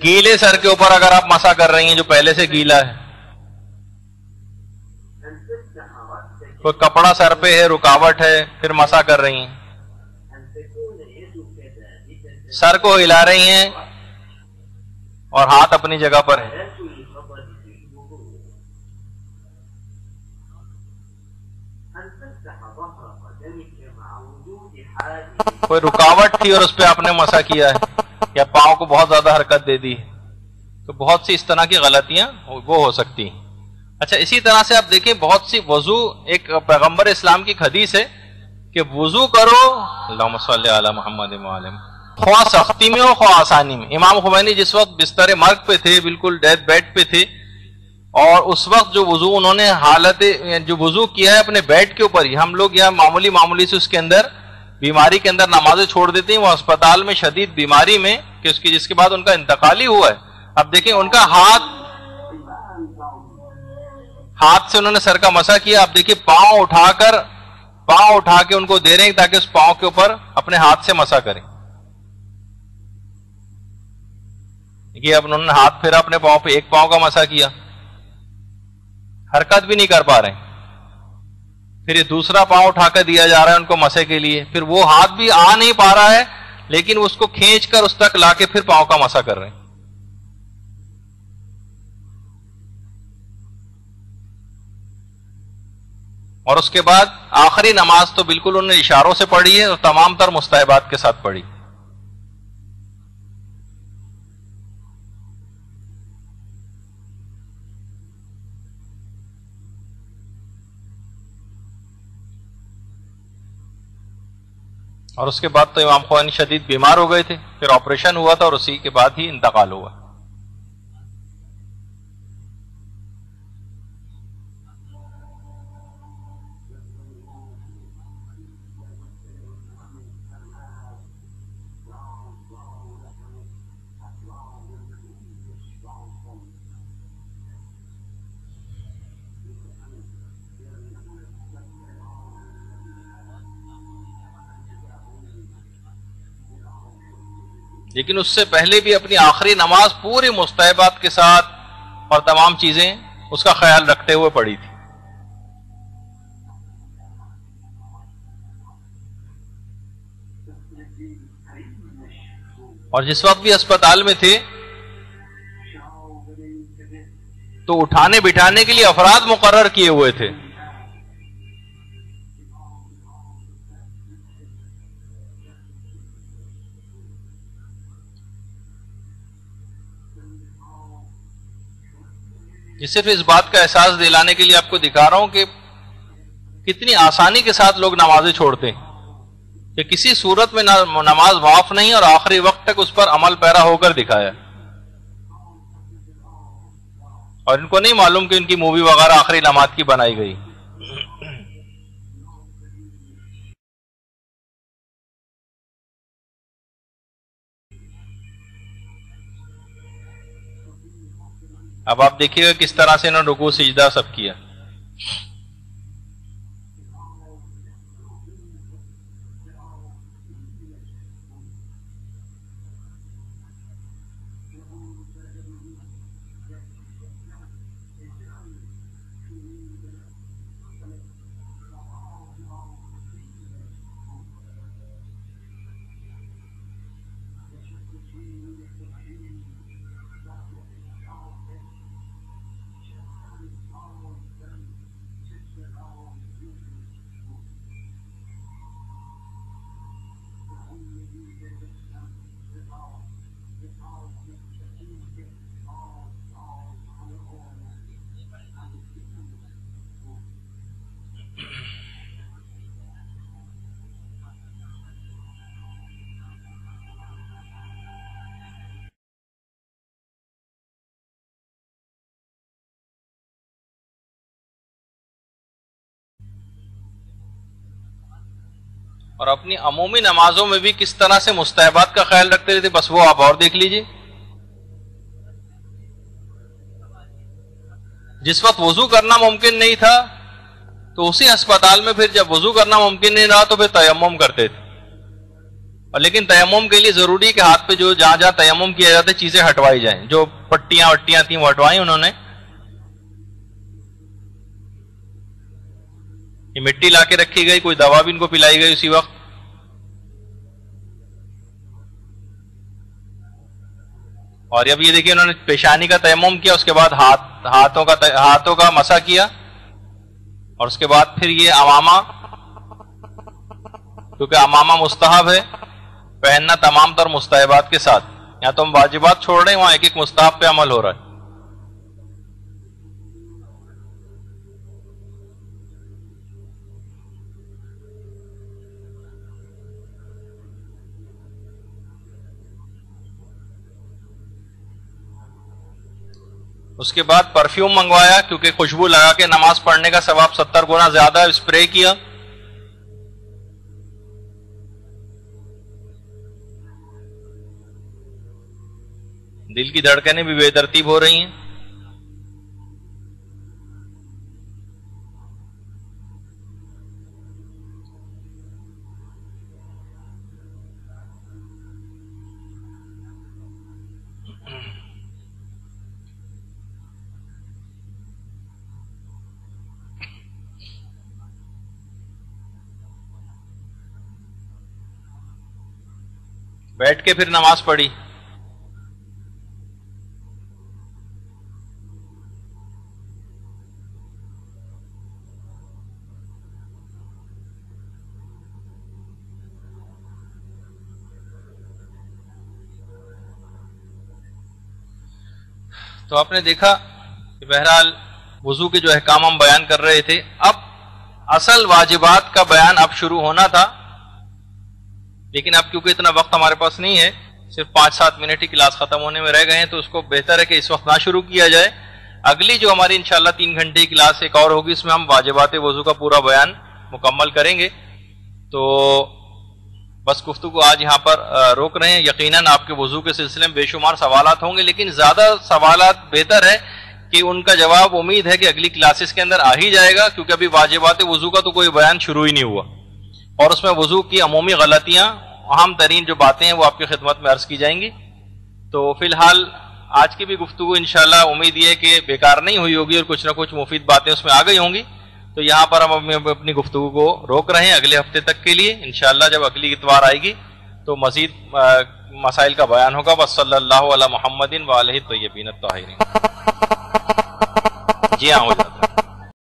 گیلے سر کے اوپر اگر آپ مسح کر رہی ہیں جو پہلے سے گیلا ہے، کوئی کپڑا سر پہ ہے، رکاوٹ ہے، پھر مسح کر رہی ہیں، سر کو ہلا رہی ہیں اور ہاتھ اپنی جگہ پر ہے، کوئی رکاوٹ تھی اور اس پہ آپ نے مسح کیا ہے یا پاؤں کو بہت زیادہ حرکت دے دی، تو بہت سی اس طرح کی غلطیاں وہ ہو سکتی ہیں۔ اچھا، اسی طرح سے آپ دیکھیں بہت سی وضو، ایک پیغمبر اسلام کی حدیث ہے کہ وضو کرو، اللہم صلی علی محمد وعلی محمد، خواہ سختی میں ہو خواہ آسانی میں۔ امام خمینی جس وقت بستر مرگ پہ تھے، بالکل ڈیتھ بیڈ پہ تھے، اور اس وقت جو وضو انہوں نے جو وضو کیا ہے اپنے بیڈ کے اوپر ہی، ہم لوگ یہاں معمولی سے اس کے اندر بیماری کے اندر نمازیں چھوڑ دیتے ہیں، وہ اسپتال میں شدید بیماری میں کہ جس کے بعد ان کا انتقال ہی ہوا ہے. اب دیکھیں ان کا ہاتھ سے انہوں نے سر کا مسح کیا. اب دیکھیے پاؤں اٹھا کے ان کو دے رہے ہیں تاکہ اس پاؤں کے اوپر اپنے ہاتھ سے مسح کریں. دیکھیے اب انہوں نے ہاتھ پھیرا اپنے پاؤں پہ، ایک پاؤں کا مسح کیا، حرکت بھی نہیں کر پا رہے ہیں. پھر یہ دوسرا پاؤں اٹھا کر دیا جا رہا ہے ان کو مسح کے لیے، پھر وہ ہاتھ بھی آ نہیں پا رہا ہے لیکن اس کو کھینچ کر اس تک لا کے پھر پاؤں کا مسح کر رہے ہیں. اور اس کے بعد آخری نماز تو بالکل انہوں نے اشاروں سے پڑھی ہے اور تمام تر مستحبات کے ساتھ پڑھی. اور اس کے بعد تو امام خوانی شدید بیمار ہو گئے تھے، پھر آپریشن ہوا تھا اور اسی کے بعد ہی انتقال ہوا. لیکن اس سے پہلے بھی اپنی آخری نماز پوری مستحبات کے ساتھ اور تمام چیزیں اس کا خیال رکھتے ہوئے پڑھی تھی. اور جس وقت بھی اسپتال میں تھے تو اٹھانے بٹھانے کے لیے افراد مقرر کیے ہوئے تھے. یہ صرف اس بات کا احساس دلانے کے لیے آپ کو دکھا رہا ہوں کہ کتنی آسانی کے ساتھ لوگ نمازیں چھوڑتے ہیں، کہ کسی صورت میں نماز معاف نہیں اور آخری وقت تک اس پر عمل پیرا ہو کر دکھایا. اور ان کو نہیں معلوم کہ ان کی مووی وغیرہ آخری نماز کی بنائی گئی. اب آپ دیکھیے گا کس طرح سے انہوں نے رکوع سجدہ سب کیا. اور اپنی عمومی نمازوں میں بھی کس طرح سے مستحبات کا خیال رکھتے تھے، بس وہ آپ اور دیکھ لیجئے. جس وقت وضو کرنا ممکن نہیں تھا تو اسی اسپتال میں پھر جب وضو کرنا ممکن نہیں رہا تو پھر تیمم کرتے تھے. اور لیکن تیمم کے لیے ضروری کہ ہاتھ پہ جو جہاں جہاں تیمم کیا جاتا ہے چیزیں ہٹوائی جائیں، جو پٹیاں وٹیاں تھیں وہ ہٹوائیں انہوں نے. یہ مٹی لا کے رکھی گئی، کوئی دوا بھی ان کو پلائی گئی اسی وقت. اور اب یہ دیکھیے انہوں نے پیشانی کا تیمم کیا، اس کے بعد ہاتھوں کا مسح کیا، اور اس کے بعد پھر یہ امامہ، کیونکہ امامہ مستحب ہے پہننا تمام تر مستحبات کے ساتھ. یہاں تو ہم واجبات چھوڑ رہے ہیں، وہاں ایک ایک مستحب پہ عمل ہو رہا ہے. اس کے بعد پرفیوم منگوایا کیونکہ خوشبو لگا کے نماز پڑھنے کا ثواب 70 گنا زیادہ ہے، اسپرے کیا. دل کی دھڑکنیں بھی بے ترتیب ہو رہی ہیں. بیٹھ کے پھر نماز پڑھی. تو آپ نے دیکھا کہ بہرحال وضو کے جو احکام ہم بیان کر رہے تھے، اب اصل واجبات کا بیان اب شروع ہونا تھا، لیکن اب کیونکہ اتنا وقت ہمارے پاس نہیں ہے، صرف 5-7 منٹ ہی کلاس ختم ہونے میں رہ گئے ہیں، تو اس کو بہتر ہے کہ اس وقت نہ شروع کیا جائے. اگلی جو ہماری انشاءاللہ 3 گھنٹے کی کلاس ایک اور ہوگی، اس میں ہم واجبات وضو کا پورا بیان مکمل کریں گے. تو بس گفتگو آج یہاں پر روک رہے ہیں. یقیناً آپ کے وضو کے سلسلے میں بے شمار سوالات ہوں گے، لیکن زیادہ سوالات بہتر ہے کہ ان کا جواب امید ہے کہ اگلی کلاسز کے اندر آ ہی جائے گا، کیونکہ ابھی واجبات وضو کا تو کوئی بیان شروع ہی نہیں ہوا، اور اس میں وضو کی عمومی غلطیاں، اہم ترین جو باتیں ہیں وہ آپ کی خدمت میں عرض کی جائیں گی. تو فی الحال آج کی بھی گفتگو انشاءاللہ امید یہ ہے کہ بیکار نہیں ہوئی ہوگی اور کچھ نہ کچھ مفید باتیں اس میں آ گئی ہوں گی. تو یہاں پر ہم اپنی گفتگو کو روک رہے ہیں اگلے ہفتے تک کے لیے. انشاءاللہ جب اگلی اتوار آئے گی تو مزید مسائل کا بیان ہوگا. بس صلی اللہ علی محمد و آلہ الطیبین الطاہرین. جی ہاں، ہو جاتا ہے.